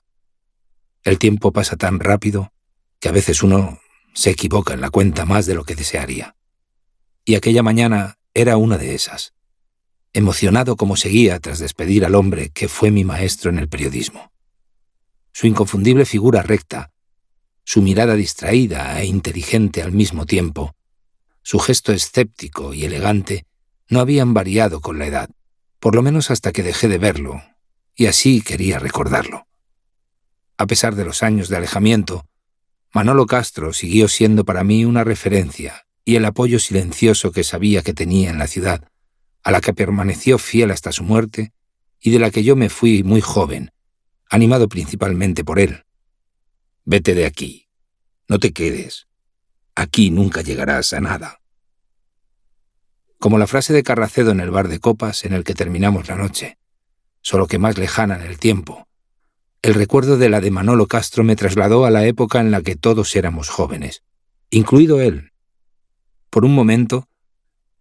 El tiempo pasa tan rápido que a veces uno se equivoca en la cuenta más de lo que desearía. Y aquella mañana era una de esas. Emocionado como seguía tras despedir al hombre que fue mi maestro en el periodismo. Su inconfundible figura recta, su mirada distraída e inteligente al mismo tiempo, su gesto escéptico y elegante, no habían variado con la edad, por lo menos hasta que dejé de verlo, y así quería recordarlo. A pesar de los años de alejamiento, Manolo Castro siguió siendo para mí una referencia y el apoyo silencioso que sabía que tenía en la ciudad, a la que permaneció fiel hasta su muerte y de la que yo me fui muy joven, animado principalmente por él. Vete de aquí, no te quedes, aquí nunca llegarás a nada. Como la frase de Carracedo en el bar de copas en el que terminamos la noche, solo que más lejana en el tiempo, el recuerdo de la de Manolo Castro me trasladó a la época en la que todos éramos jóvenes, incluido él. Por un momento,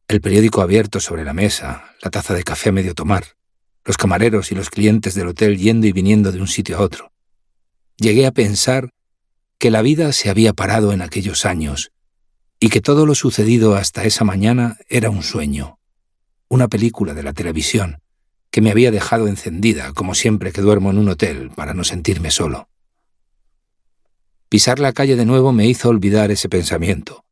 el periódico abierto sobre la mesa, la taza de café a medio tomar, los camareros y los clientes del hotel yendo y viniendo de un sitio a otro. Llegué a pensar que la vida se había parado en aquellos años y que todo lo sucedido hasta esa mañana era un sueño, una película de la televisión que me había dejado encendida como siempre que duermo en un hotel para no sentirme solo. Pisar la calle de nuevo me hizo olvidar ese pensamiento.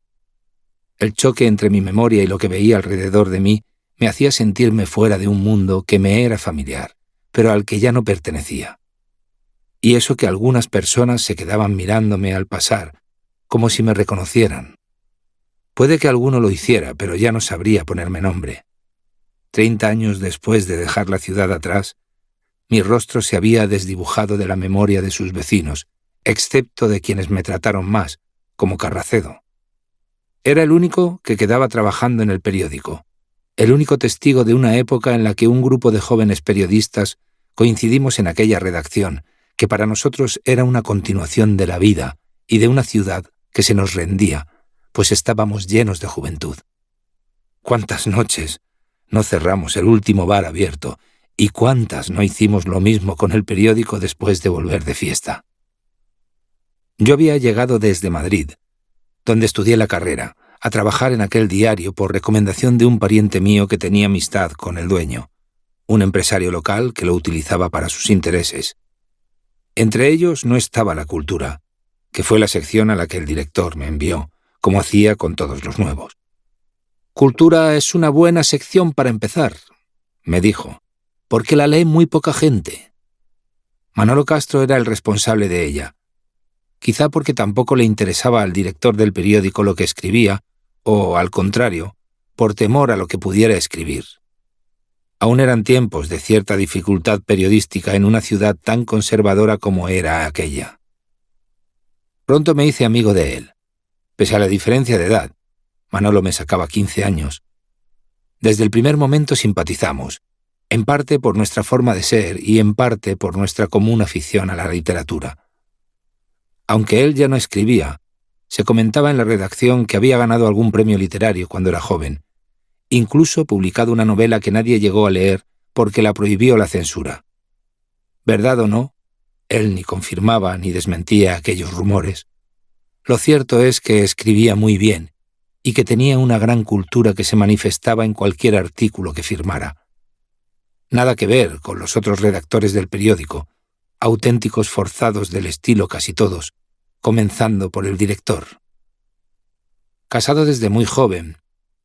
El choque entre mi memoria y lo que veía alrededor de mí me hacía sentirme fuera de un mundo que me era familiar, pero al que ya no pertenecía. Y eso que algunas personas se quedaban mirándome al pasar, como si me reconocieran. Puede que alguno lo hiciera, pero ya no sabría ponerme nombre. 30 años después de dejar la ciudad atrás, mi rostro se había desdibujado de la memoria de sus vecinos, excepto de quienes me trataron más, como Carracedo. Era el único que quedaba trabajando en el periódico, el único testigo de una época en la que un grupo de jóvenes periodistas coincidimos en aquella redacción, que para nosotros era una continuación de la vida y de una ciudad que se nos rendía, pues estábamos llenos de juventud. ¿Cuántas noches no cerramos el último bar abierto y cuántas no hicimos lo mismo con el periódico después de volver de fiesta? Yo había llegado desde Madrid, donde estudié la carrera, a trabajar en aquel diario por recomendación de un pariente mío que tenía amistad con el dueño, un empresario local que lo utilizaba para sus intereses. Entre ellos no estaba la cultura, que fue la sección a la que el director me envió, como hacía con todos los nuevos. «Cultura es una buena sección para empezar», me dijo, «porque la lee muy poca gente». Manolo Castro era el responsable de ella, quizá porque tampoco le interesaba al director del periódico lo que escribía, o, al contrario, por temor a lo que pudiera escribir. Aún eran tiempos de cierta dificultad periodística en una ciudad tan conservadora como era aquella. Pronto me hice amigo de él, pese a la diferencia de edad. Manolo me sacaba 15 años. Desde el primer momento simpatizamos, en parte por nuestra forma de ser y en parte por nuestra común afición a la literatura. Aunque él ya no escribía, se comentaba en la redacción que había ganado algún premio literario cuando era joven, incluso publicado una novela que nadie llegó a leer porque la prohibió la censura. Verdad o no, él ni confirmaba ni desmentía aquellos rumores. Lo cierto es que escribía muy bien y que tenía una gran cultura que se manifestaba en cualquier artículo que firmara. Nada que ver con los otros redactores del periódico, auténticos forzados del estilo casi todos, comenzando por el director. Casado desde muy joven,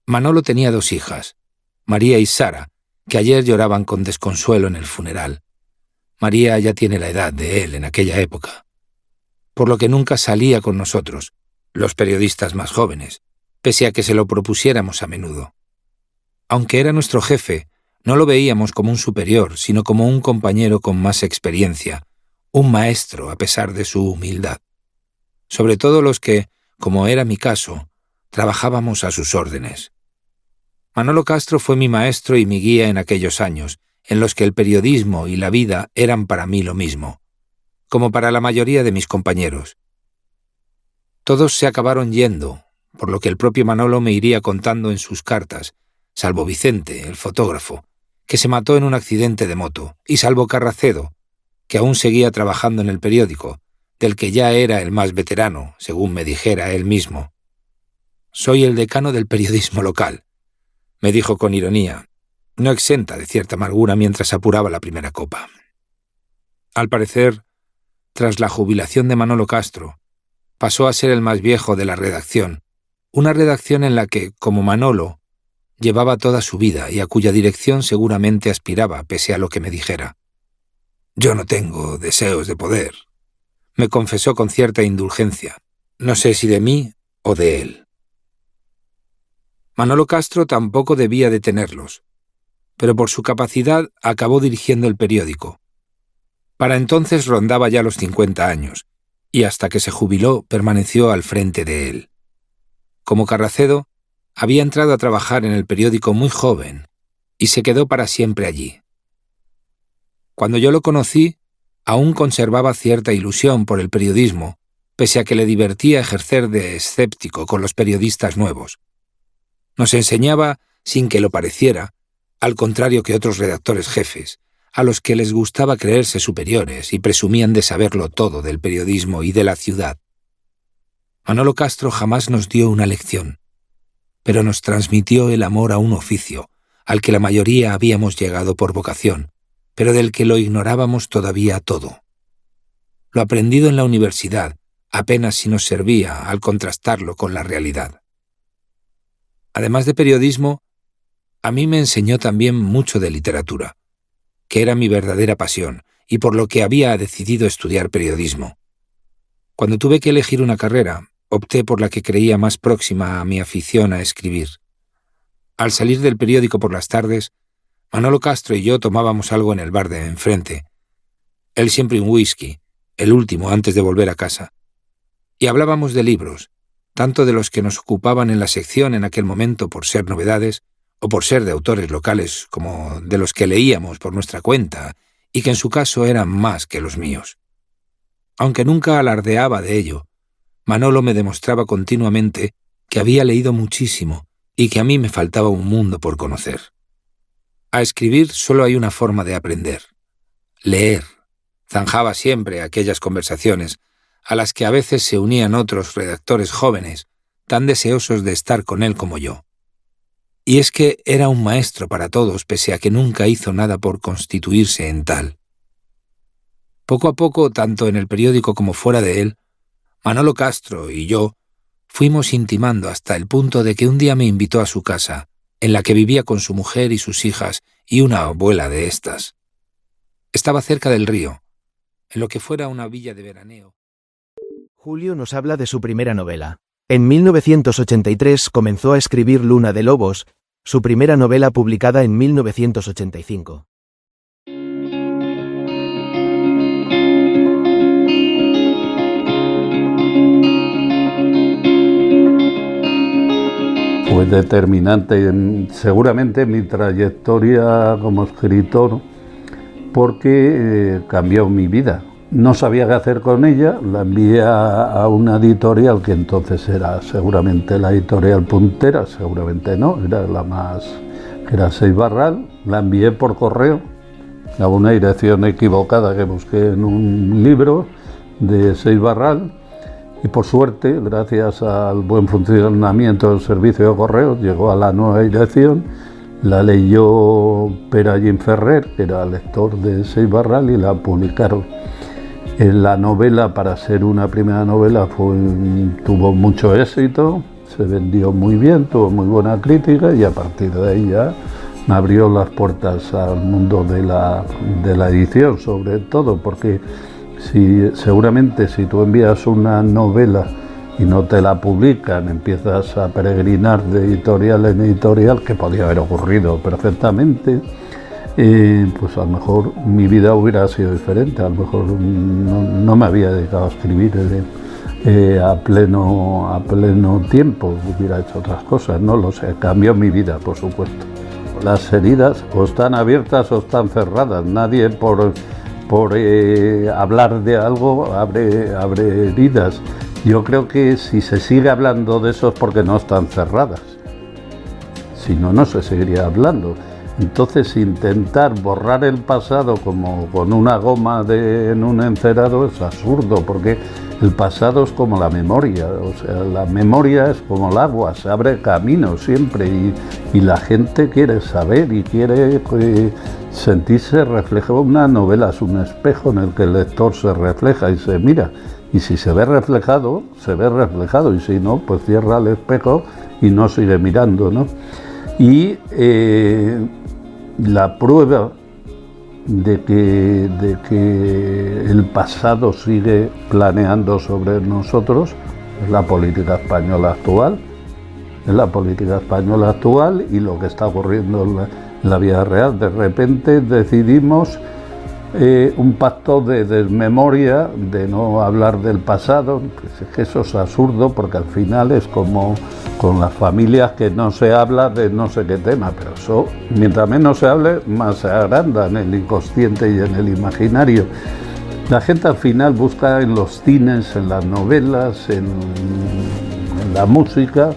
Manolo tenía 2 hijas, María y Sara, que ayer lloraban con desconsuelo en el funeral. María ya tiene la edad de él en aquella época, por lo que nunca salía con nosotros, los periodistas más jóvenes, pese a que se lo propusiéramos a menudo. Aunque era nuestro jefe, no lo veíamos como un superior, sino como un compañero con más experiencia, un maestro a pesar de su humildad. Sobre todo los que, como era mi caso, trabajábamos a sus órdenes. Manolo Castro fue mi maestro y mi guía en aquellos años, en los que el periodismo y la vida eran para mí lo mismo, como para la mayoría de mis compañeros. Todos se acabaron yendo, por lo que el propio Manolo me iría contando en sus cartas, salvo Vicente, el fotógrafo, que se mató en un accidente de moto, y salvo Carracedo, que aún seguía trabajando en el periódico, del que ya era el más veterano, según me dijera él mismo. «Soy el decano del periodismo local», me dijo con ironía, no exenta de cierta amargura mientras apuraba la primera copa. Al parecer, tras la jubilación de Manolo Castro, pasó a ser el más viejo de la redacción, una redacción en la que, como Manolo, llevaba toda su vida y a cuya dirección seguramente aspiraba pese a lo que me dijera. «Yo no tengo deseos de poder», me confesó con cierta indulgencia, no sé si de mí o de él. Manolo Castro tampoco debía de tenerlos, pero por su capacidad acabó dirigiendo el periódico. Para entonces rondaba ya los 50 años, y hasta que se jubiló permaneció al frente de él. Como Carracedo, había entrado a trabajar en el periódico muy joven, y se quedó para siempre allí. Cuando yo lo conocí, aún conservaba cierta ilusión por el periodismo, pese a que le divertía ejercer de escéptico con los periodistas nuevos. Nos enseñaba, sin que lo pareciera, al contrario que otros redactores jefes, a los que les gustaba creerse superiores y presumían de saberlo todo del periodismo y de la ciudad. Manolo Castro jamás nos dio una lección, pero nos transmitió el amor a un oficio, al que la mayoría habíamos llegado por vocación, pero del que lo ignorábamos todavía todo. Lo aprendido en la universidad apenas si nos servía al contrastarlo con la realidad. Además de periodismo, a mí me enseñó también mucho de literatura, que era mi verdadera pasión y por lo que había decidido estudiar periodismo. Cuando tuve que elegir una carrera, opté por la que creía más próxima a mi afición a escribir. Al salir del periódico por las tardes, Manolo Castro y yo tomábamos algo en el bar de enfrente. Él siempre un whisky, el último antes de volver a casa. Y hablábamos de libros, tanto de los que nos ocupaban en la sección en aquel momento por ser novedades, o por ser de autores locales, como de los que leíamos por nuestra cuenta, y que en su caso eran más que los míos. Aunque nunca alardeaba de ello, Manolo me demostraba continuamente que había leído muchísimo y que a mí me faltaba un mundo por conocer. A escribir solo hay una forma de aprender: leer. Zanjaba siempre aquellas conversaciones a las que a veces se unían otros redactores jóvenes, tan deseosos de estar con él como yo. Y es que era un maestro para todos, pese a que nunca hizo nada por constituirse en tal. Poco a poco, tanto en el periódico como fuera de él, Manolo Castro y yo fuimos intimando hasta el punto de que un día me invitó a su casa, en la que vivía con su mujer y sus hijas y una abuela de estas. Estaba cerca del río, en lo que fuera una villa de veraneo. Julio nos habla de su primera novela. En 1983 comenzó a escribir Luna de Lobos, su primera novela publicada en 1985. Fue determinante seguramente en mi trayectoria como escritor, porque cambió mi vida. No sabía qué hacer con ella, la envié a una editorial que entonces era seguramente la editorial puntera, seguramente no, era la más, que era Seix Barral. La envié por correo a una dirección equivocada que busqué en un libro de Seix Barral, y por suerte, gracias al buen funcionamiento del servicio de correos, llegó a la nueva dirección. La leyó Pere Allín Ferrer, que era lector de Seix Barral, y la publicaron. La novela, para ser una primera novela, tuvo mucho éxito, se vendió muy bien, tuvo muy buena crítica, y a partir de ahí ya me abrió las puertas al mundo de la edición, sobre todo, porque seguramente si tú envías una novela y no te la publican, empiezas a peregrinar de editorial en editorial, que podía haber ocurrido perfectamente. Pues a lo mejor mi vida hubiera sido diferente, a lo mejor no me había dedicado a escribir a pleno tiempo, hubiera hecho otras cosas, no lo sé, cambió mi vida, por supuesto. Las heridas o están abiertas o están cerradas, nadie por hablar de algo abre heridas. Yo creo que si se sigue hablando de eso es porque no están cerradas, si no, no se seguiría hablando. Entonces, intentar borrar el pasado como con una goma en un encerado es absurdo, porque el pasado es como la memoria, o sea, la memoria es como el agua, se abre camino siempre, y la gente quiere saber y quiere sentirse reflejado. Una novela es un espejo en el que el lector se refleja y se mira, y si se ve reflejado, y si no, pues cierra el espejo y no sigue mirando, ¿no? Y la prueba de que el pasado sigue planeando sobre nosotros es la política española actual. Es la política española actual y lo que está ocurriendo en la vida real. De repente decidimos un pacto de desmemoria, de no hablar del pasado. Pues es que eso es absurdo, porque al final es como con las familias que no se habla de no sé qué tema, pero eso, mientras menos se hable, más se agranda en el inconsciente y en el imaginario. La gente al final busca en los cines, en las novelas, en la música,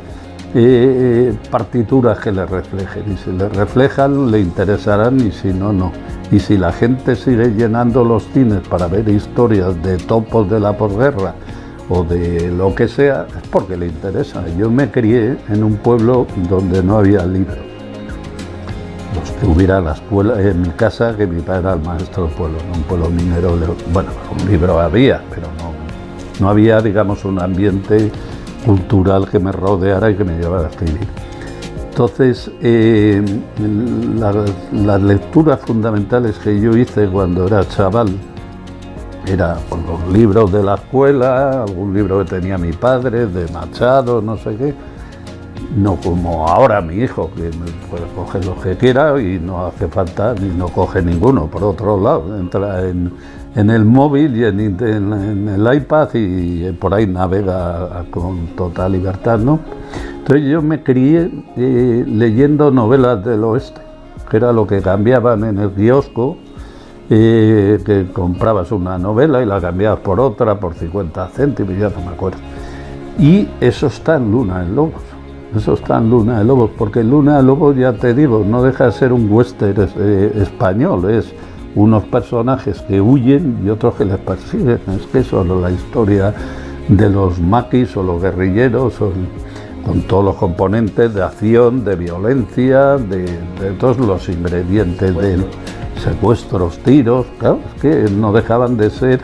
partituras que le reflejen, y si le reflejan le interesarán, y si no, no. Y si la gente sigue llenando los cines para ver historias de topos de la posguerra o de lo que sea, es porque le interesa. Yo me crié en un pueblo donde no había libros. Los que hubiera en la escuela, en mi casa, que mi padre era el maestro del pueblo, en un pueblo minero, bueno, un libro había, pero no había, digamos, un ambiente cultural que me rodeara y que me llevara a escribir. Entonces, las lecturas fundamentales que yo hice cuando era chaval era por los libros de la escuela, algún libro que tenía mi padre, de Machado, no sé qué. No como ahora mi hijo, que puede coger lo que quiera y no hace falta ni no coge ninguno. Por otro lado, entra en el móvil y en el iPad y por ahí navega con total libertad, ¿no? Entonces yo me crié leyendo novelas del oeste, que era lo que cambiaban en el kiosco, que comprabas una novela y la cambiabas por otra, por 50 céntimos, ya no me acuerdo. Y eso está en Luna de Lobos. Eso está en Luna de Lobos, porque Luna de Lobos, ya te digo, no deja de ser un western español, es unos personajes que huyen y otros que les persiguen. Es que eso es la historia de los maquis o los guerrilleros, con todos los componentes de acción, de violencia, de todos los ingredientes del secuestros, tiros, claro, es que no dejaban de ser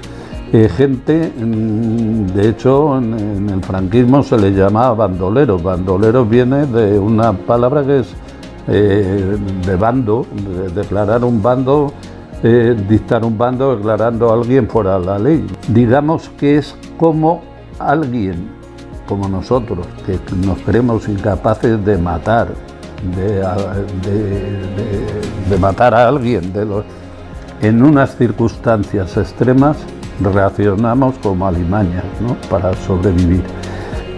gente. De hecho, en el franquismo se le llamaba bandoleros. Bandoleros viene de una palabra que es de bando, de declarar un bando, dictar un bando, declarando a alguien fuera de la ley. Digamos que es como alguien, como nosotros, que nos creemos incapaces de matar, de matar a alguien, en unas circunstancias extremas reaccionamos como alimañas, ¿no?, para sobrevivir.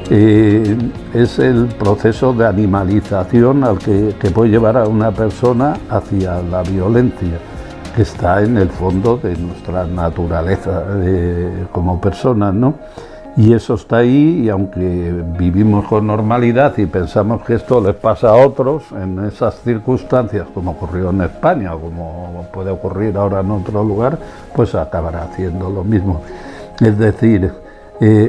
Es el proceso de animalización al que puede llevar a una persona hacia la violencia, que está en el fondo de nuestra naturaleza como personas, ¿no? Y eso está ahí, y aunque vivimos con normalidad y pensamos que esto les pasa a otros en esas circunstancias, como ocurrió en España o como puede ocurrir ahora en otro lugar, pues acabará haciendo lo mismo. Es decir,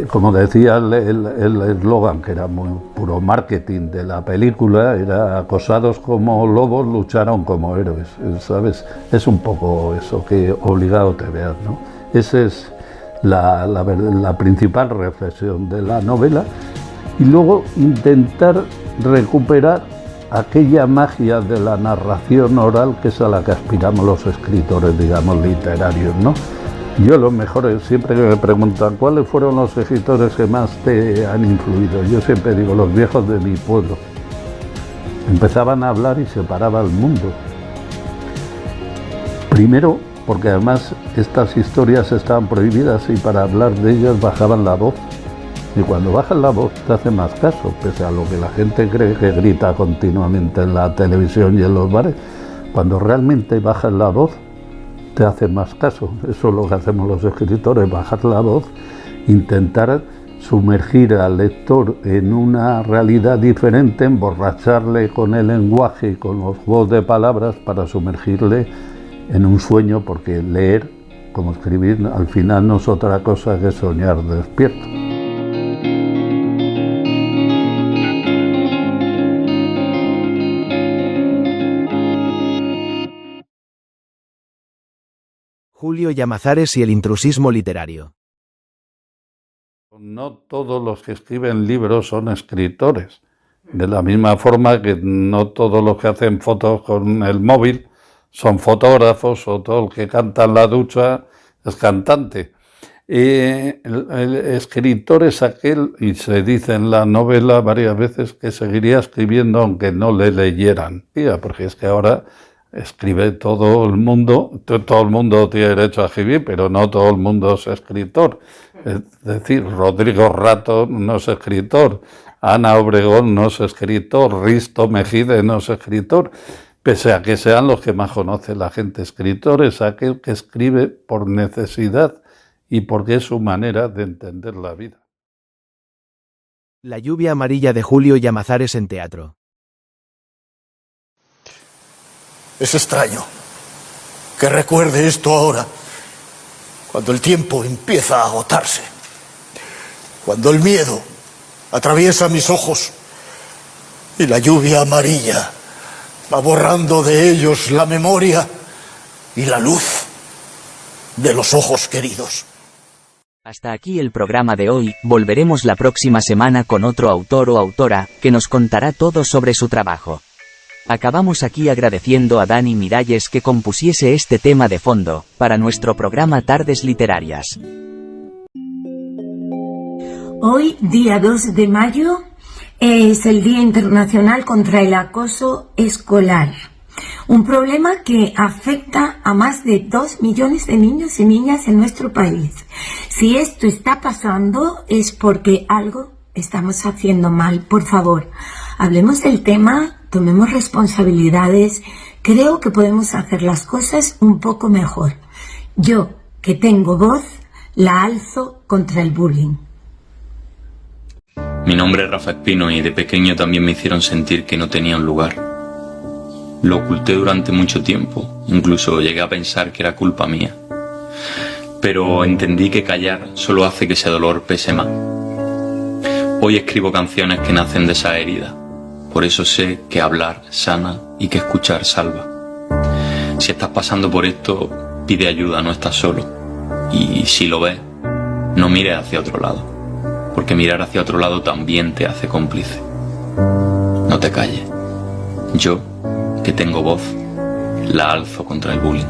como decía el eslogan, que era muy puro marketing de la película, era: acosados como lobos, lucharon como héroes, ¿sabes? Es un poco eso, que obligado te veas, ¿no? Ese es la principal reflexión de la novela, y luego intentar recuperar aquella magia de la narración oral, que es a la que aspiramos los escritores, digamos, literarios, ¿no? Yo los mejores, siempre que me preguntan cuáles fueron los escritores que más te han influido, yo siempre digo los viejos de mi pueblo. Empezaban a hablar y se paraba el mundo. Primero, porque además estas historias estaban prohibidas y para hablar de ellas bajaban la voz. Y cuando bajas la voz te hace más caso, pese a lo que la gente cree que grita continuamente en la televisión y en los bares. Cuando realmente bajas la voz te hace más caso. Eso es lo que hacemos los escritores, bajar la voz, intentar sumergir al lector en una realidad diferente, emborracharle con el lenguaje y con los juegos de palabras para sumergirle en un sueño, porque leer, como escribir, al final no es otra cosa que soñar despierto. Julio Llamazares y el intrusismo literario. No todos los que escriben libros son escritores, de la misma forma que no todos los que hacen fotos con el móvil son fotógrafos, o todo el que canta en la ducha es cantante. El escritor es aquel, y se dice en la novela varias veces, que seguiría escribiendo aunque no le leyeran, porque es que ahora escribe todo el mundo tiene derecho a escribir, pero no todo el mundo es escritor. Es decir, Rodrigo Rato no es escritor, Ana Obregón no es escritor, Risto Mejide no es escritor, pese a que sean los que más conoce la gente. Escritor es aquel que escribe por necesidad y porque es su manera de entender la vida. La lluvia amarilla de Julio Llamazares en teatro. Es extraño que recuerde esto ahora, cuando el tiempo empieza a agotarse, cuando el miedo atraviesa mis ojos y la lluvia amarilla va borrando de ellos la memoria y la luz de los ojos queridos. Hasta aquí el programa de hoy. Volveremos la próxima semana con otro autor o autora que nos contará todo sobre su trabajo. Acabamos aquí agradeciendo a Dani Miralles que compusiese este tema de fondo, para nuestro programa Tardes Literarias. Hoy, día 2 de mayo, es el Día Internacional contra el Acoso Escolar. Un problema que afecta a más de 2 millones de niños y niñas en nuestro país. Si esto está pasando es porque algo estamos haciendo mal. Por favor, hablemos del tema, tomemos responsabilidades. Creo que podemos hacer las cosas un poco mejor. Yo, que tengo voz, la alzo contra el bullying. Mi nombre es Rafa Espino y de pequeño también me hicieron sentir que no tenía un lugar. Lo oculté durante mucho tiempo, incluso llegué a pensar que era culpa mía. Pero entendí que callar solo hace que ese dolor pese más. Hoy escribo canciones que nacen de esa herida, por eso sé que hablar sana y que escuchar salva. Si estás pasando por esto, pide ayuda, no estás solo. Y si lo ves, no mires hacia otro lado. Porque mirar hacia otro lado también te hace cómplice. No te calles. Yo, que tengo voz, la alzo contra el bullying.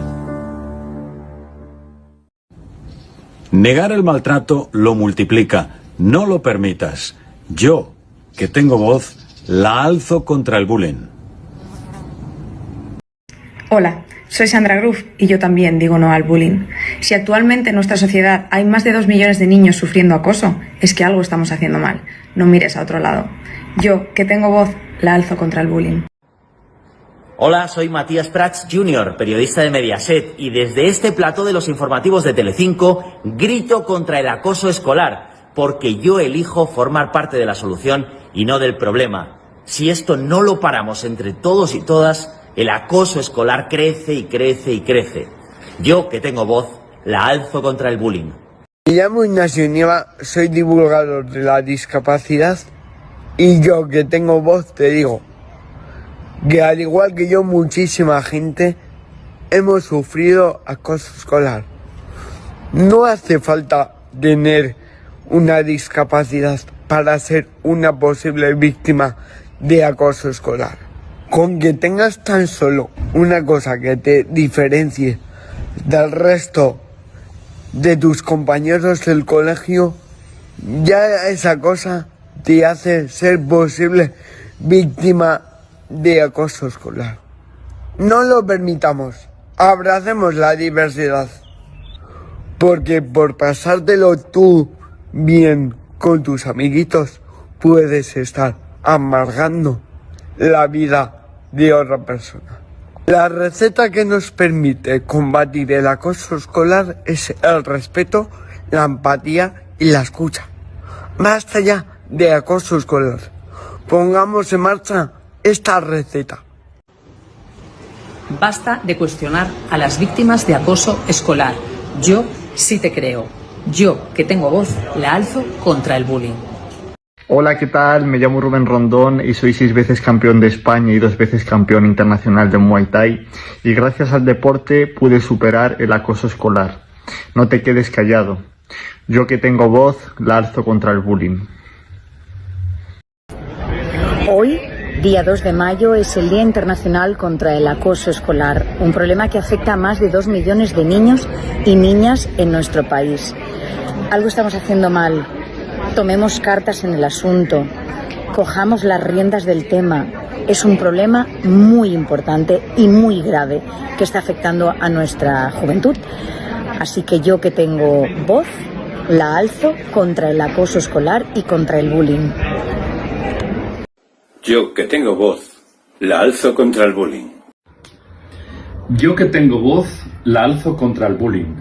Negar el maltrato lo multiplica. No lo permitas. Yo, que tengo voz, la alzo contra el bullying. Hola, soy Sandra Groove y yo también digo no al bullying. Si actualmente en nuestra sociedad hay más de 2 millones de niños sufriendo acoso, es que algo estamos haciendo mal. No mires a otro lado. Yo, que tengo voz, la alzo contra el bullying. Hola, soy Matías Prats Jr., periodista de Mediaset, y desde este plató de los informativos de Telecinco grito contra el acoso escolar, porque yo elijo formar parte de la solución y no del problema. Si esto no lo paramos entre todos y todas, el acoso escolar crece y crece y crece. Yo, que tengo voz, la alzo contra el bullying. Me llamo Ignacio Nieva, soy divulgador de la discapacidad y yo, que tengo voz, te digo que al igual que yo, muchísima gente hemos sufrido acoso escolar. No hace falta tener una discapacidad para ser una posible víctima de acoso escolar. Con que tengas tan solo una cosa que te diferencie del resto de tus compañeros del colegio, ya esa cosa te hace ser posible víctima de acoso escolar. No lo permitamos, abracemos la diversidad, porque por pasártelo tú bien con tus amiguitos puedes estar amargando la vida de otra persona. La receta que nos permite combatir el acoso escolar es el respeto, la empatía y la escucha. Basta ya de acoso escolar. Pongamos en marcha esta receta. Basta de cuestionar a las víctimas de acoso escolar. Yo sí te creo. Yo, que tengo voz, la alzo contra el bullying. Hola, ¿qué tal? Me llamo Rubén Rondón y soy 6 veces campeón de España y 2 veces campeón internacional de Muay Thai. Y gracias al deporte pude superar el acoso escolar. No te quedes callado. Yo, que tengo voz, la alzo contra el bullying. Hoy, día 2 de mayo, es el Día Internacional contra el Acoso Escolar, un problema que afecta a más de 2 millones de niños y niñas en nuestro país. Algo estamos haciendo mal. Tomemos cartas en el asunto, cojamos las riendas del tema. Es un problema muy importante y muy grave que está afectando a nuestra juventud. Así que yo, que tengo voz, la alzo contra el acoso escolar y contra el bullying. Yo, que tengo voz, la alzo contra el bullying. Yo, que tengo voz, la alzo contra el bullying.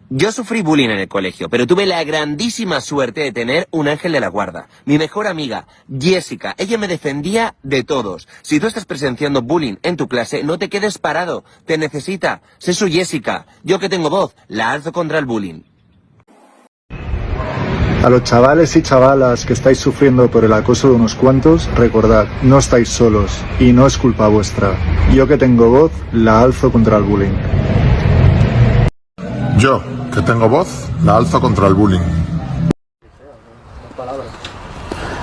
Yo sufrí bullying en el colegio, pero tuve la grandísima suerte de tener un ángel de la guarda. Mi mejor amiga, Jessica, ella me defendía de todos. Si tú estás presenciando bullying en tu clase, no te quedes parado, te necesita. Sé su Jessica. Yo, que tengo voz, la alzo contra el bullying. A los chavales y chavalas que estáis sufriendo por el acoso de unos cuantos, recordad, no estáis solos y no es culpa vuestra. Yo, que tengo voz, la alzo contra el bullying. Yo, que tengo voz, la alzo contra el bullying.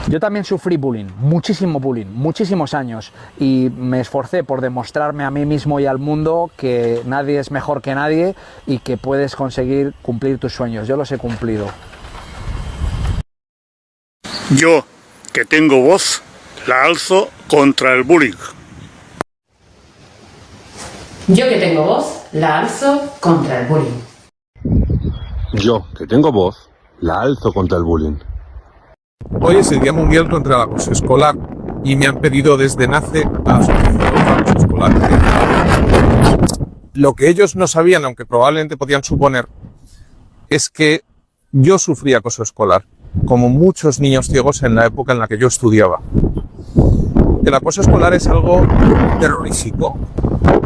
Yo también sufrí bullying, muchísimo bullying, muchísimos años, y me esforcé por demostrarme a mí mismo y al mundo que nadie es mejor que nadie y que puedes conseguir cumplir tus sueños. Yo los he cumplido. Yo, que tengo voz, la alzo contra el bullying. Yo que tengo voz, la alzo contra el bullying. Yo, que tengo voz, la alzo contra el bullying. Hoy es el Día Mundial contra el Acoso Escolar y me han pedido desde NACE a asociación contra el acoso escolar. Lo que ellos no sabían, aunque probablemente podían suponer, es que yo sufrí acoso escolar, como muchos niños ciegos en la época en la que yo estudiaba. El acoso escolar es algo terrorífico,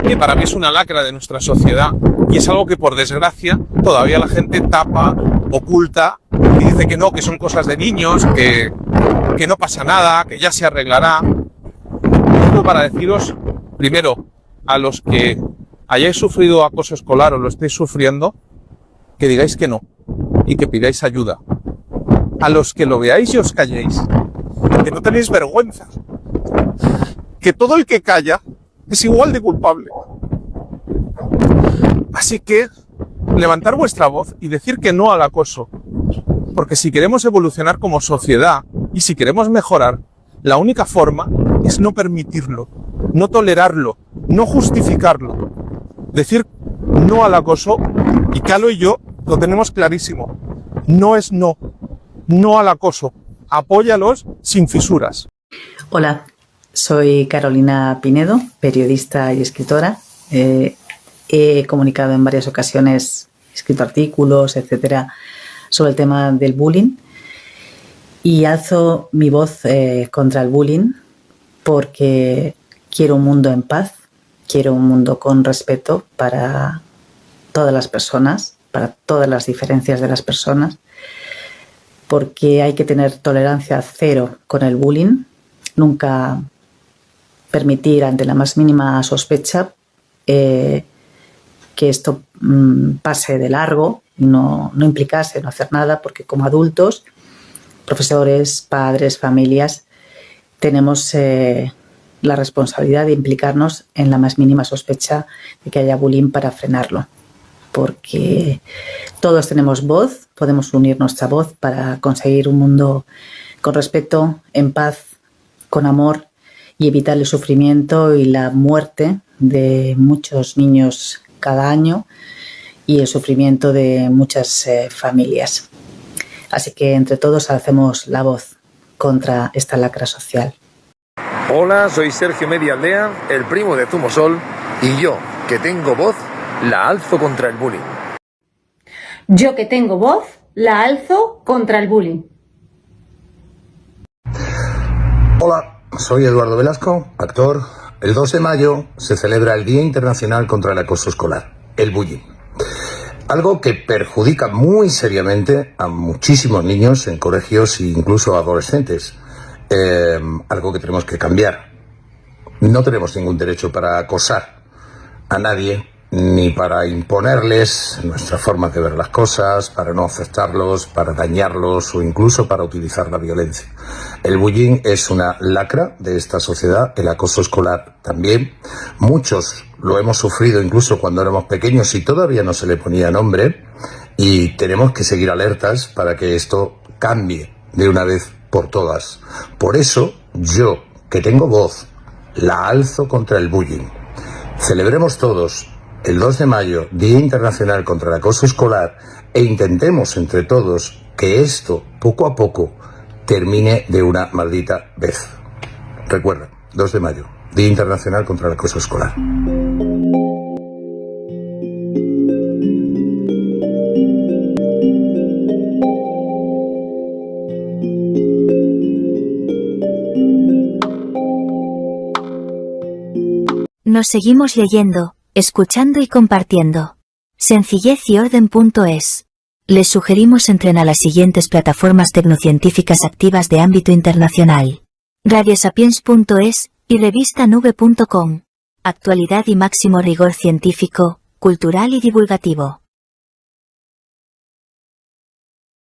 que para mí es una lacra de nuestra sociedad y es algo que por desgracia todavía la gente tapa, oculta y dice que no, que son cosas de niños, que no pasa nada, que ya se arreglará. Esto para deciros, primero, a los que hayáis sufrido acoso escolar o lo estéis sufriendo, que digáis que no y que pidáis ayuda. A los que lo veáis y os calléis, que no tenéis vergüenza, que todo el que calla es igual de culpable. Así que levantar vuestra voz y decir que no al acoso, porque si queremos evolucionar como sociedad y si queremos mejorar, la única forma es no permitirlo, no tolerarlo, no justificarlo. Decir no al acoso, y Calo y yo lo tenemos clarísimo, no es no, no al acoso, apóyalos sin fisuras. Hola, soy Carolina Pinedo, periodista y escritora. He comunicado en varias ocasiones, he escrito artículos, etcétera, sobre el tema del bullying y alzo mi voz contra el bullying porque quiero un mundo en paz, quiero un mundo con respeto para todas las personas, para todas las diferencias de las personas, porque hay que tener tolerancia cero con el bullying, nunca permitir ante la más mínima sospecha que esto pase de largo, no implicarse, no hacer nada, porque como adultos, profesores, padres, familias, tenemos la responsabilidad de implicarnos en la más mínima sospecha de que haya bullying para frenarlo, porque todos tenemos voz, podemos unir nuestra voz para conseguir un mundo con respeto, en paz, con amor y evitar el sufrimiento y la muerte de muchos niños cada año y el sufrimiento de muchas familias. Así que entre todos alcemos la voz contra esta lacra social. Hola, soy Sergio Medialdea, el primo de Zumosol, y yo, que tengo voz, la alzo contra el bullying. Yo que tengo voz, la alzo contra el bullying. Hola, soy Eduardo Velasco, actor. El 2 de mayo se celebra el Día Internacional contra el Acoso Escolar, el bullying. Algo que perjudica muy seriamente a muchísimos niños en colegios e incluso adolescentes. Algo que tenemos que cambiar. No tenemos ningún derecho para acosar a nadie, ni para imponerles nuestra forma de ver las cosas, para no aceptarlos, para dañarlos o incluso para utilizar la violencia. El bullying es una lacra de esta sociedad, el acoso escolar también. Muchos lo hemos sufrido incluso cuando éramos pequeños y todavía no se le ponía nombre, y tenemos que seguir alertas para que esto cambie de una vez por todas. Por eso, yo, que tengo voz, la alzo contra el bullying. Celebremos todos el 2 de mayo, Día Internacional contra el Acoso Escolar, e intentemos entre todos que esto, poco a poco, termine de una maldita vez. Recuerda, 2 de mayo, Día Internacional contra el Acoso Escolar. Nos seguimos leyendo, escuchando y compartiendo. Sencillez-y-orden.es. Les sugerimos entren a las siguientes plataformas tecnocientíficas activas de ámbito internacional: radiosapiens.es y revistanube.com. Actualidad y máximo rigor científico, cultural y divulgativo.